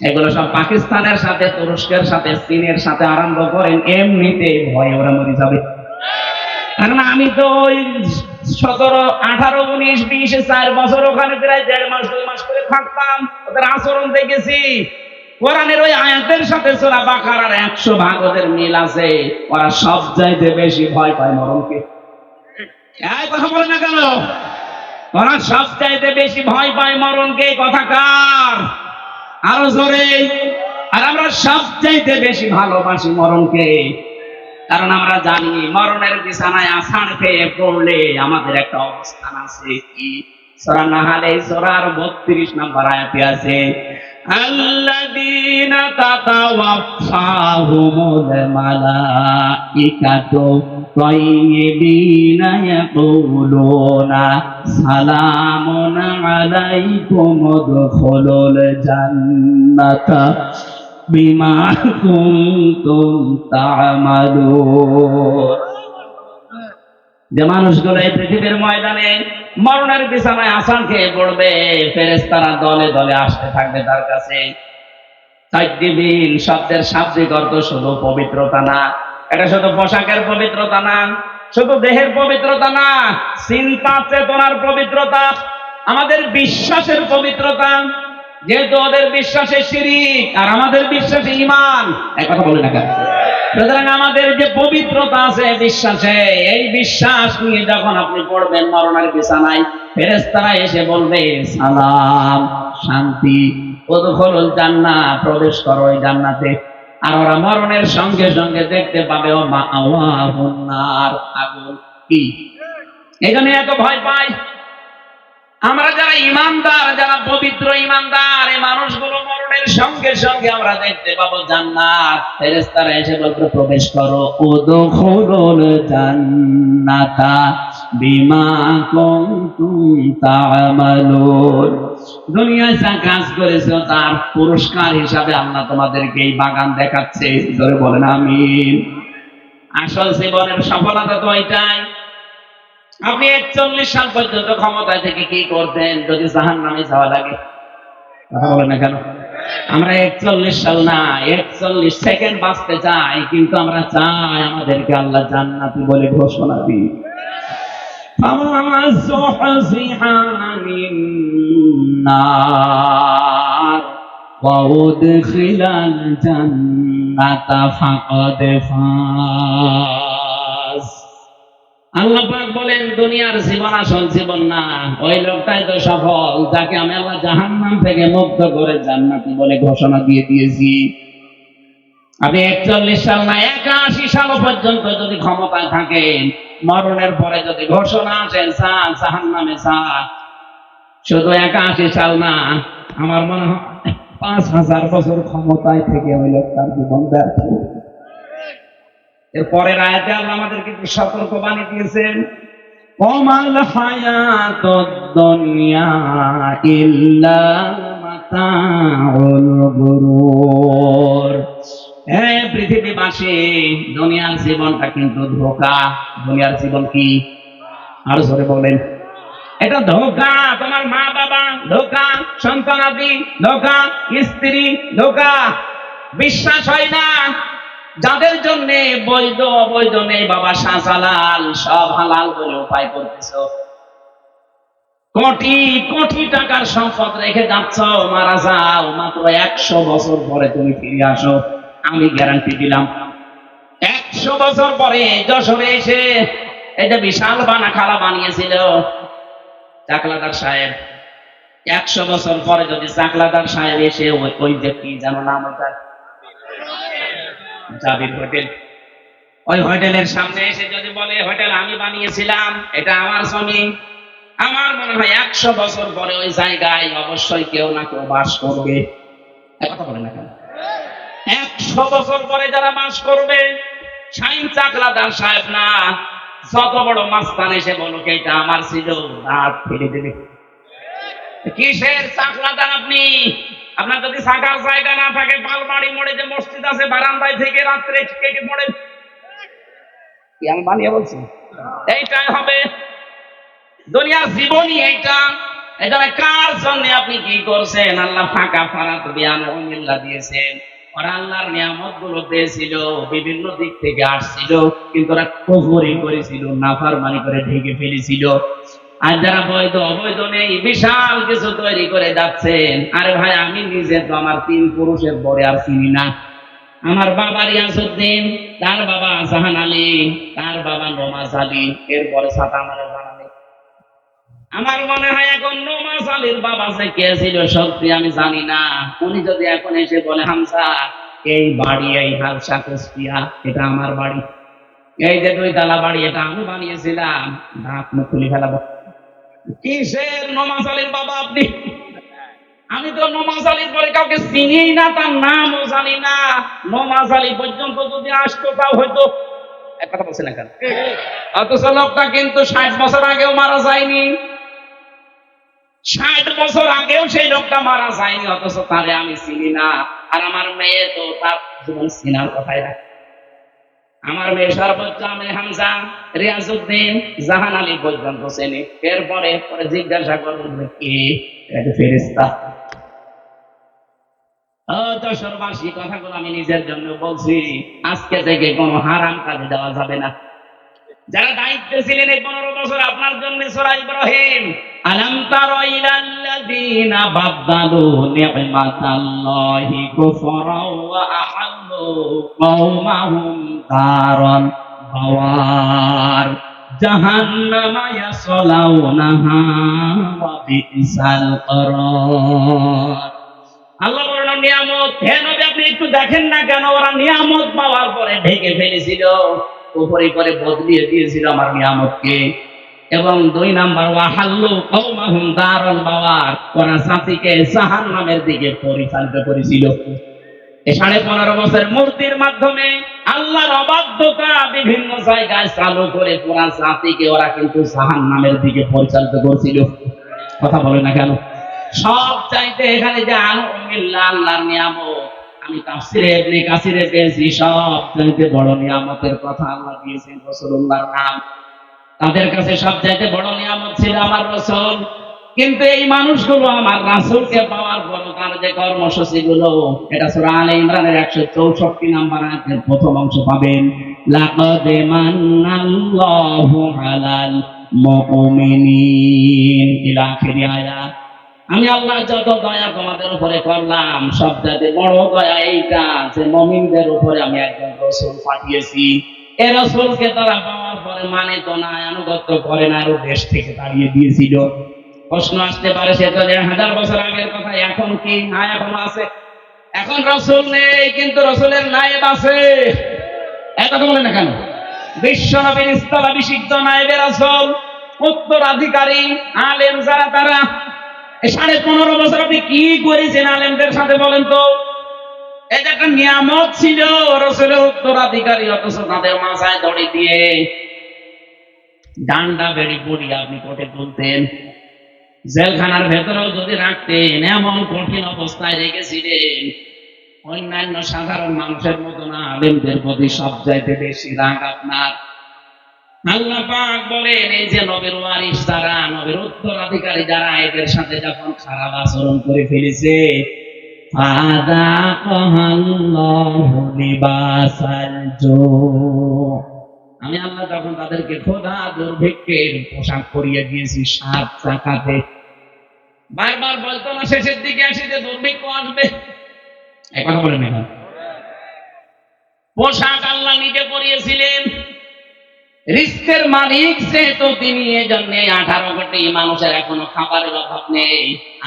এগুলো সব পাকিস্তানের সাথে, তুরস্কের সাথে, চীনের সাথে আরম্ভ করেন, এমনিতে ভয়ে ওরা মরে যাবে। কারণ আমি তো ওই 17, 18, 19, 20, 4 বছর ওখানে প্রায় 1.5 মাস 2 মাস করে থাকতাম, ওদের আচরণ দেখেছি। কোরআনের ওই আয়াতের সাথে সূরা বাকারার 100 ভাগ ওদের মিল আছে। ওরা সব চাইতে বেশি ভয় পায় মরণকে। এই কথা বলে না কেন? ওরা সব চাইতে বেশি ভয় পায় মরণকে। কথা কার? আরো জোরে। আর আমরা সব চাইতে বেশি ভালোবাসি মরণকে, কারণ আমরা জানি মরণের বিছানায় আছাড় খেয়ে পড়লে আমাদের একটা অবস্থান আছে। কি? সূরা নাহলে সূরার 32 নম্বর আয়াতে আছে, আল্লাযীনা তাতাওয়াফাহুমুল মালাইকাতু তাইয়্যিবিনা ইয়াকুলুনা সালামুন আলাইকুম উদখুলুল জান্নাতা বিমা কুনতুম তা'মালুন। যে মানুষগুলো এই পৃথিবীর ময়দানে মরণের বিছানায় আছাড় খেয়ে পড়বে, ফেরেশতারা দলে দলে আসতে থাকবে তার কাছে। তাইয়্যিবিন শব্দের শাব্দিক অর্থ শুধু পবিত্রতা না, এটা শুধু পোশাকের পবিত্রতা না, শুধু দেহের পবিত্রতা না, চিন্তা চেতনার পবিত্রতা, আমাদের বিশ্বাসের পবিত্রতা। যেহেতু ওদের বিশ্বাসে শিরিক আর আমাদের বিশ্বাসে ঈমান, এক কথা বলে না কেন? সুতরাং আমাদের যে পবিত্রতা আছে বিশ্বাসে, এই বিশ্বাস নিয়ে যখন আপনি পড়বেন মরণের বিছানায়, ফেরেশতারা এসে বলবে সালাম, শান্তি, উদখুলুল জান্নাহ, প্রবেশ করো এই জান্নাতে। আর ওরা মরণের সঙ্গে সঙ্গে দেখতে পাবে ও মাআওয়াহুন নার, আগুন। কি এখানে এত ভয় পাই? আমরা যারা ঈমানদার, যারা পবিত্র ঈমানদার, এই মানুষগুলো মরণের সঙ্গে সঙ্গে আমরা দেখতে পাবো জান্নাত। ফেরেশতারা এসে বলবে প্রবেশ করো, উদখুলুল জান্নাতা বিমা কুনতুম তা'মালুন। দুনিয়ায় যা কাজ করেছো তার পুরস্কার হিসাবে আল্লাহ তোমাদেরকে এই বাগান দেখাচ্ছে। জোরে বলেন আমিন। আসল জীবনের সফলতা তো এটাই। আপনি 41 সাল পর্যন্ত ক্ষমতায় থেকে কি করতেন যদি জাহান্নামে যাওয়া লাগে? কথা বলেন না কেন? আমরা 41 সাল না 41 সেকেন্ড বাঁচতে চাই, কিন্তু আমরা চাই আমাদেরকে আল্লাহ জান্নাতি বলে ঘোষণা দিই। আল্লাহ পাক বলেন দুনিয়ার জীবন আসল জীবন না, ওই লোকটাই তো সফল যাকে আমি আল্লাহ জাহান্নাম থেকে মুক্ত করে জান্নাতি বলে ঘোষণা দিয়ে দিয়েছি। আপনি 41 সাল না 81 সাল পর্যন্ত যদি ক্ষমতায় থাকেন, মরণের পরে যদি ঘোষণা আসেন জাহান্নামে যা, শুধু 81 সাল না, আমার মনে হয় 5000 বছর ক্ষমতায় থেকে ওই লোকটার জীবন ব্যর্থ। এর পরের আয়াতে আল্লাহ আমাদেরকে সতর্ক বাণী দিয়েছেন, ওমাল হায়াতুদ দুনিয়া ইল্লা মাতাউল গুরুর। হে পৃথিবীবাসী, দুনিয়ার জীবনটা কিন্তু ধোঁকা। দুনিয়ার জীবন কি? আর জোরে বলেন। এটা ধোঁকা। তোমার মা বাবা ধোঁকা, সন্তানাদি ধোঁকা, স্ত্রী ধোঁকা। বিশ্বাস হয় না। যাদের জন্য বৈধ অবৈধ নেই, বাবা শাহজালাল, সব হালাল বলে উপায় করতেছ। কোটি কোটি টাকার সম্পদ রেখে যাচ্ছ, মারা যাও, মাত্র 100 বছর পরে তুমি ফিরে আসো, আমি গ্যারান্টি দিলাম 100 বছর পরে যশোরে এসে এটা বিশাল খালা বানিয়েছিল চাকলাদার সাহেব। 100 বছর পরে যদি চাকলাদার সাহেব এসে ওই যে কি জানো নাম ওটা, জাবির হোটেল, ওই হোটেলের সামনে এসে যদি বলে হোটেল আমি বানিয়েছিলাম, এটা আমার শ্রমিক, আমার মনে হয় 100 বছর পরে ওই জায়গায় অবশ্যই কেউ না কেউ বাস করবে। কথা বলে না কেন? 100 বছর পরে যারা বাস করবে, শাইন চাকলাদার সাহেব না, যত বড় মাস্তান এসে বলুক এটা আমার ছিল, দাঁত ফেলে দেবে। কিসের চাকলাদার আপনি? আপনার যদি থাকার জায়গা না থাকে, পালবাড়ি মোড়ে যে মসজিদ আছে, বারান্দায় থেকে রাত্রে কেটে পড়ে, কি আমি বানিয়ে বলছি? এইটাই হবে দুনিয়ার জীবনই এইটা। এখানে কার জন্য আপনি কি করছেন? আল্লাহ ফাঁকা ফারাত বিয়ান মিল্লা দিয়েছেন, ওরা আল্লাহর নিয়ামত গুলো দিয়েছিল, বিভিন্ন দিক থেকে আসছিল, কিন্তু ওরা কুফরি করেছিল, নাফরমানি করে ঢেকে ফেলেছিল। আর যারা বৈধ অবৈধ নেই বিশাল কিছু তৈরি করে যাচ্ছেন। আরে ভাই, আমি নিজে তো আমার 3 পুরুষের পরে আর চিনি না। আমার বাবা রিয়াজউদ্দিন, তার বাবা জাহান আলী, তার বাবা নমাজ আলী, এরপরে সাথে আমার জানা নেই। আমার মনে হয় এখন নমাজ আলীর বাবা যে কে ছিল সত্যি আমি জানি না। উনি যদি এখন এসে বলে হামজা এই বাড়ি, এই হালসা কুষ্টিয়া, এটা আমার বাড়ি, এই যে 2 তলা বাড়ি এটা আমি বানিয়েছিলাম, দাঁত মুখ খুলে ফেলাবো। কিসের নমাজ আলীর বাবা আপনি? আমি তো নমাজ আলীর পরে কাউকে চিনি না, তার নামও জানি না। নমাজ আলী পর্যন্ত যদি আসতো তাও হয়তো। এক কথা বলছে না কেন? অথচ লোকটা কিন্তু 60 বছর আগেও মারা যায়নি, 60 বছর আগেও সেই লোকটা মারা যায়নি, অথচ তারে আমি চিনি না। আর আমার মেয়ে তো তার জীবন চিনার কথাই না। আমার মেয়ে সর্বোচ্চ আমি হামজা, রিয়াজউদ্দিন, জাহান আলী পর্যন্ত চেনি। এরপরে জিজ্ঞাসা করবেন কি ফেরেশতা। যশোরবাসী, কথাগুলো আমি নিজের জন্য বলছি। আজকে থেকে কোনো হারাম কাজে দেওয়া যাবে না। যারা দায়িত্বে ছিলেন এই 15 বছর আপনার জন্য সূরা ইব্রাহিম, আলাম তারা ইলাল্লাযীনা বাদদালু নি'মাতাল্লাহি কুফরান ওয়া আহাল্লু কওমাহুম দারাল বাওয়ার জাহান্নামা ইয়াসলাউনাহা ওয়া বিসাল করার। আল্লাহ বলল নিয়ামত, হে নবী আপনি একটু দেখেন না কেন ওরা নিয়ামত পাওয়ার পরে ঢেকে ফেলেছিল, উপরে করে বদলিয়ে দিয়েছিল আমার নিয়ামতকে। এবং 2 নাম্বার ওয়াহাল্লু কওমাহুম দারাল বাওয়ার, ওরা জাতিকে জাহান্নামের দিকে পরিচালিত করেছিল। এই 15.5 বছরের মূর্তির মাধ্যমে আল্লাহর অবাধ্যতা বিভিন্ন জায়গায় চালু করে পুরা জাতিকে ওরা কিন্তু জাহান্নামের দিকে পরিচালিত করেছিল। কথা বলে না কেন? সব চাইতে এখানে যে আনুমিল্লাহ আল্লাহর নিয়ামত, আমি তাফসীরে ইবনে কাসিরে পেয়েছি, সব চাইতে বড় নিয়ামতের কথা আল্লাহ দিয়েছেন রাসূলুল্লাহর নাম। তাদের কাছে সব চাইতে বড় নিয়ামত ছিল আমার রাসূল। কিন্তু এই মানুষগুলো আমার রাসূলকে পাওয়ার পর তার যে কর্মসূচি গুলো, এটা সূরা আলে ইমরানের 164 নম্বর আয়াতের প্রথম অংশ পাবেন, লাকাদ মান্নাল্লাহু আলাল মুমিনিন ইলা আখিরি আয়াত। আমি আল্লাহ যত দয়া তোমাদের উপরে করলাম, সবচেয়ে বড় দয়া এইটা যে মুমিনদের উপরে আমি একজন রাসূল পাঠিয়েছি। এই রাসূলকে তারা পাওয়ার পরে মানে তো না, আনুগত্য করে না, আরো দেশ থেকে তাড়িয়ে দিয়েছিল। প্রশ্ন আসতে পারে সে তো 1000 বছর আগের কথা, এখন কি? হ্যাঁ এখন আছে। এখন রাসূল নেই, কিন্তু রাসূলের নায়েব আছে। এটা তো বলে না কেন? বিশ্ব নবীর স্থলাভিষিক্ত নায়েবে রাসূল, উত্তরাধিকারী আলেম যারা, তারা 15.5 বছর আপনি কি করেছেন আলেমদের সাথে বলেন তো? এটা একটা নিয়ামত ছিল রাসূলের উত্তরাধিকারী, অথচ তাদের মাথায় দড়ি দিয়ে ডান্ডা বেড়ি পড়িয়ে আপনি কোটে তুলতেন, জেলখানার ভেতরেও যদি রাখতেন, এমন কঠিন অবস্থায় রেখেছিলেন। অন্যান্য সাধারণ মানুষের মতো না, আলেমদের প্রতি সবচাইতে বেশি রাগ আপনার। আল্লাহ পাক বলেন এই যে নবীর ওয়ারিস যারা, নবীর উত্তরাধিকারী যারা, এদের সাথে যখন খারাপ আচরণ করে ফেলেছে, ফাযাকাল্লাহু লিবাসাল জু, আমি আল্লাহ তখন তাদেরকে ক্ষুধা দুর্ভিক্ষের পোশাক পরিয়ে দিয়েছি 7 চাকাতে। বারবার বলতো না শেষের দিকে এসে যে দুর্ভিক্ষ আসবে? এই কথা বলেন না। পোশাক আল্লাহ আল্লাহ নিজে পড়িয়েছিলেন। রিস্কের মালিক যেহেতু তিনি, এজন্য 18 কোটি মানুষের এখনো খাবারের অভাব নেই।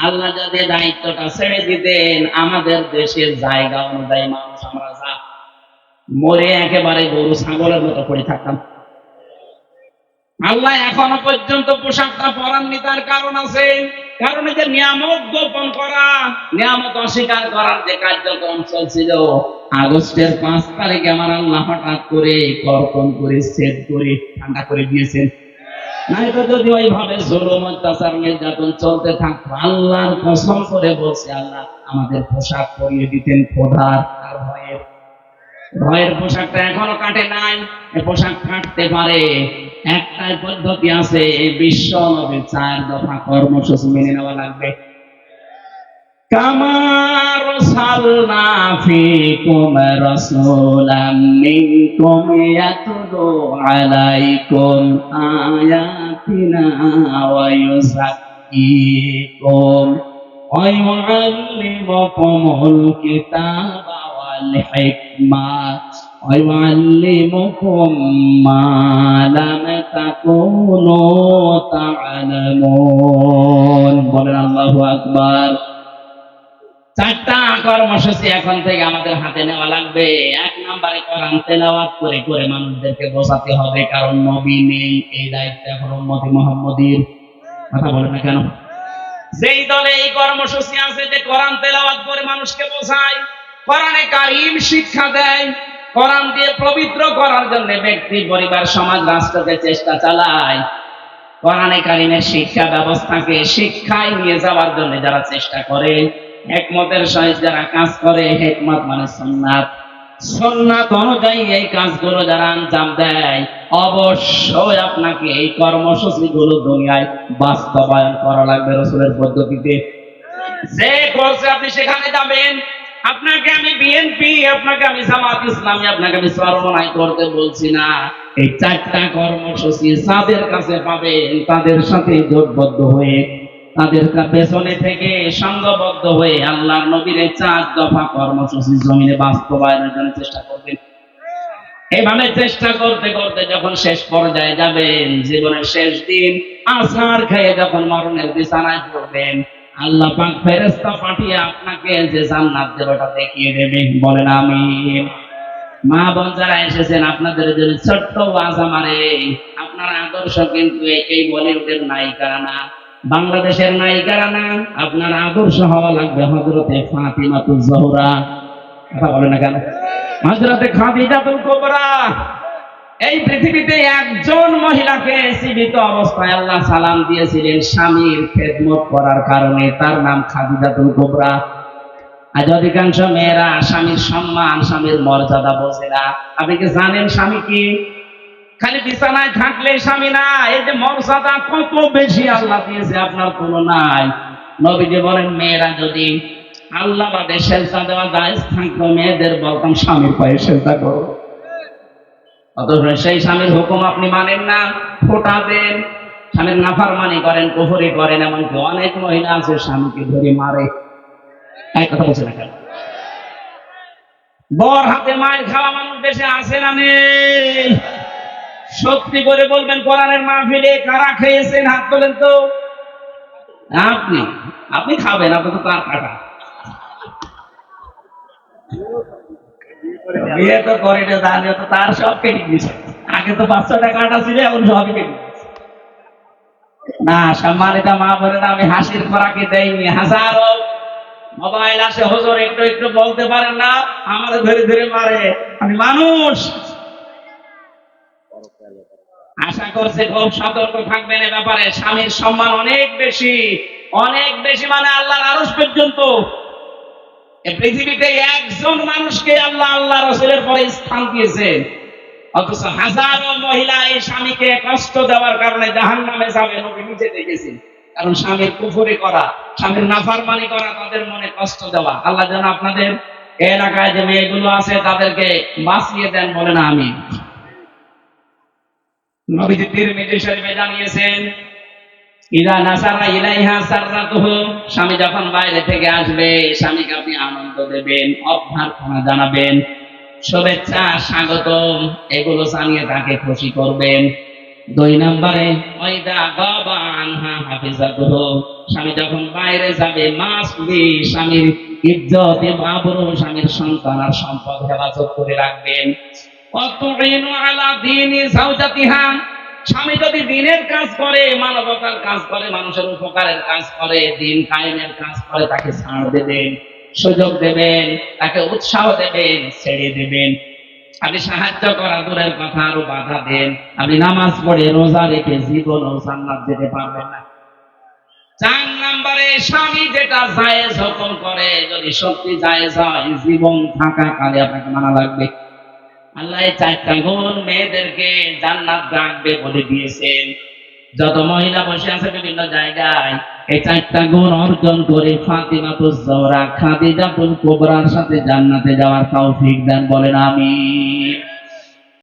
আল্লাহ যদি দায়িত্বটা ছেড়ে দিতেন, আমাদের দেশের জায়গা অনুযায়ী মানুষ আমরা যা মরে একেবারে গরু ছাগলের মতো পড়ে থাকতাম। আল্লাহ এখনো পর্যন্ত পোশাকটা পরাননি, তার কারণ আছে। কারণ এই যে নিয়ামত গোপন করা, নিয়ামত অস্বীকার করার যে কার্যক্রম চলছিল, আগস্টের 5 তারিখে আমার আল্লাহ হঠাৎ করে কর্তন করে সেট করে ঠান্ডা করে দিয়েছেন। নাই তো যদি ওইভাবে জুলুম অত্যাচার নির্যাতন চলতে থাকতো, আল্লাহর কসম করে বলছে, আল্লাহ আমাদের পোশাক পরিয়ে দিতেন খোদার আর ভয়ের। ভয়ের পোশাকটা এখনো কাটে নাই। এই পোশাক কাটতে পারে, একটাই পদ্ধতি আছে, বিশ্ব নবীর 4 দফা কর্মসূচি মেনে নেওয়া লাগবে। কামার সালনা ফিকুম রাসূলাম মিনকুম ইয়াতলু আলাইকুম আয়াতিনা ওয়া ইউযাক্কিকুম ওয়া ইউআল্লিমুকুমুল কিতাবা ওয়াল হিকমা ওয়া ইউআল্লিমুকুম মা লাম তাকুনু তা'লামুন। বলেন আল্লাহু আকবার। 4টা কর্মসূচি এখন থেকে আমাদের হাতে নেওয়া লাগবে। 1 নম্বরে কোরআন তেলাওয়াত করে করে মানুষদেরকে বোঝাতে হবে, কারণ নবী নেই, এই দায়িত্ব এখন উম্মতে মুহাম্মদীর। কথা বলে না কেন? যেই দলে এই কর্মসূচি আছে যে কোরআন তেলাওয়াত করে মানুষকে বোঝায়, কোরআনে কারীম শিক্ষা দেয়, কোরআন দিয়ে পবিত্র করার জন্য ব্যক্তি, পরিবার, সমাজ, রাষ্ট্রকে চেষ্টা চালায়, কোরআনে কারীমের শিক্ষা ব্যবস্থাকে শিক্ষায় নিয়ে যাওয়ার জন্য যারা চেষ্টা করে, হিকমতের সহিত যারা কাজ করে, হিকমত মানে সুন্নাত, সুন্নাত অনুযায়ী এই কাজগুলো যারা আঞ্জাম দেয়, অবশ্যই আপনাকে এই কর্মসূচিগুলো দুনিয়ায় বাস্তবায়ন করা লাগবে রাসূলের পদ্ধতিতে। যে করছে আপনি সেখানে যাবেন। আপনাকে আমি বিএনপি, আপনাকে আমি জামাত ইসলামী, আপনাকে আমি চরমনাই করতে বলছি না। এই 4টা কর্মসূচি যাদের কাছে পাবেন, তাদের সাথে জোটবদ্ধ হয়ে, তাদের পেছনে থেকে সংঘবদ্ধ হয়ে আল্লাহর নবীর 4 দফা কর্মসূচি জমিনে বাস্তবায়নের জন্য চেষ্টা করবেন। এইভাবে চেষ্টা করতে করতে যখন শেষ পর্যায়ে যাবেন, জীবনের শেষ দিন, আছাড় খেয়ে যখন মরণের বিছানায় পড়বেন, আল্লাহ পাক ফেরেশতা পাঠিয়ে আপনাকে যে জান্নাত দেবে ওটা দেখিয়ে দেবে। বলেন আমিন। মা বোন যারা এসেছেন, আপনাদের জন্য ছোট্ট ওয়াজ আমারে, আপনার আদর্শ কিন্তু এই বলিউডের নায়িকারা না, বাংলাদেশের নায়িকারা না, আপনার আদর্শ হওয়া লাগবে হযরতে ফাতিমাতুজ জোহরা। কথা বলে না কেন? হযরতে খাদিজাতুল কুবরা। এই পৃথিবীতে একজন মহিলাকে জীবিত অবস্থায় আল্লাহ সালাম দিয়েছিলেন স্বামীর খেদমত করার কারণে, তার নাম খাদিজাতুল কুবরা। আজ অধিকাংশ মেয়েরা স্বামীর সম্মান, স্বামীর মর্যাদা বোঝে না। আপনি কি জানেন স্বামী কি? খালি বিছানায় থাকলে স্বামী না, এই যে মর্যাদা কত বেশি আল্লাহ দিয়েছে আপনার তুলনায়। নবীজি বলেন, মেয়েরা যদি আল্লাহ বাদে সেজদা দেওয়া জায়েজ থাকতো, মেয়েদের বলতাম স্বামীর পায়ে সেজদা করো। অথচ সেই স্বামীর হুকুম আপনি মানেন না, ফোঁটা দেন, স্বামীর নাফরমানি করেন, কুফরি করেন। এমনকি অনেক মহিলা আছে স্বামীকে ধরে মারে। এক কথা বলছে না কেন? বর হাতে মায়ের খাওয়া মানুষ দেশে আছে না নেই? সত্যি করে বলবেন, কোরআনের মাহফিলে কারা খেয়েছেন হাত তোলেন তো। আপনি আপনি খাবেন, আপনি তো তার কাটা। বিয়ে তো করে জানিও তো, তার সব কেটে দিয়েছে। আগে তো 500 কাটা ছিল, এখন সবই কেটে দিয়েছে। না, সম্মানিত মা বলে না, আমি হাসির খোরাকি দেয়নি। হাজারো মোবাইল আসে, হুজুর একটু একটু বলতে পারেন না, আমাদের ধরে ধরে মারে। আমি মানুষ। আশা করছে খুব সতর্ক থাকবেন এ ব্যাপারে। স্বামীর সম্মান অনেক বেশি, অনেক বেশি, মানে আল্লাহর আরশ পর্যন্ত। এই পৃথিবীতে একজন মানুষকে আল্লাহ আল্লাহ রাসূলের পরে স্থান দিয়েছেন, অথচ হাজারো মহিলা এই স্বামীকে কষ্ট দেওয়ার কারণে জাহান্নামে যাবে। নবী নিজে দেখেছেন। কারণ স্বামীর কুফরি করা, স্বামীর নাফরমানি করা, তাদের মনে কষ্ট দেওয়া। আল্লাহ যেন আপনাদের এলাকায় যে মেয়েগুলো আছে তাদেরকে বাঁচিয়ে দেন। বলে না আমিন। নবীজি তিরমিজি শরীফে জানিয়েছেন, ইদা নাসারা ইলাইহা সাররাতুহু, স্বামী যখন বাইরে থেকে আসবে, স্বামীকে আপনি আনন্দ দেবেন, অভ্যর্থনা জানাবেন। শুভেচ্ছা, স্বাগতম এগুলো জানিয়ে তাকে খুশি করবেন। 2 নম্বরে ওয়াইদা গাবা আনহা হাফিজাতুহু, স্বামী যখন বাইরে যাবে মাস্ট বি স্বামীর ইজ্জত এবং আবরু, স্বামীর সন্তান আর সম্পদ হেফাজত করে রাখবেন। ওয়াতুইনু আলা দীনি যাওজাতিহা, স্বামী যদি দিনের কাজ করে, মানবতার কাজ করে, মানুষের উপকারের কাজ করে, দিন কায়েমের কাজ করে, তাকে ছাড় দেবেন, সুযোগ দেবেন, তাকে উৎসাহ দেবেন, ছেড়ে দেবেন। আপনি সাহায্য করা দূরের কথা, আরো বাধা দেন। আপনি নামাজ পড়ে রোজা রেখে জীবন ও জান্নাত যেতে পারবেন না। 4 নম্বরে স্বামী যেটা জায়েজ হুকুম করে, যদি সত্যি জায়েজ হয়, জীবন থাকাকালে আপনাকে মানা লাগবে। আল্লাহ এই 4টা গুণ মেয়েদেরকে জান্নাত রাখবে বলে দিয়েছেন। যত মহিলা বসে আছে বিভিন্ন জায়গায়, এই 4টা গুণ অর্জন করে ফাতিমাতুজ জোহরা খাদিজাতুল কুবরার সাথে জান্নাতে যাওয়ার তৌফিক দেন, বলেন আমিন।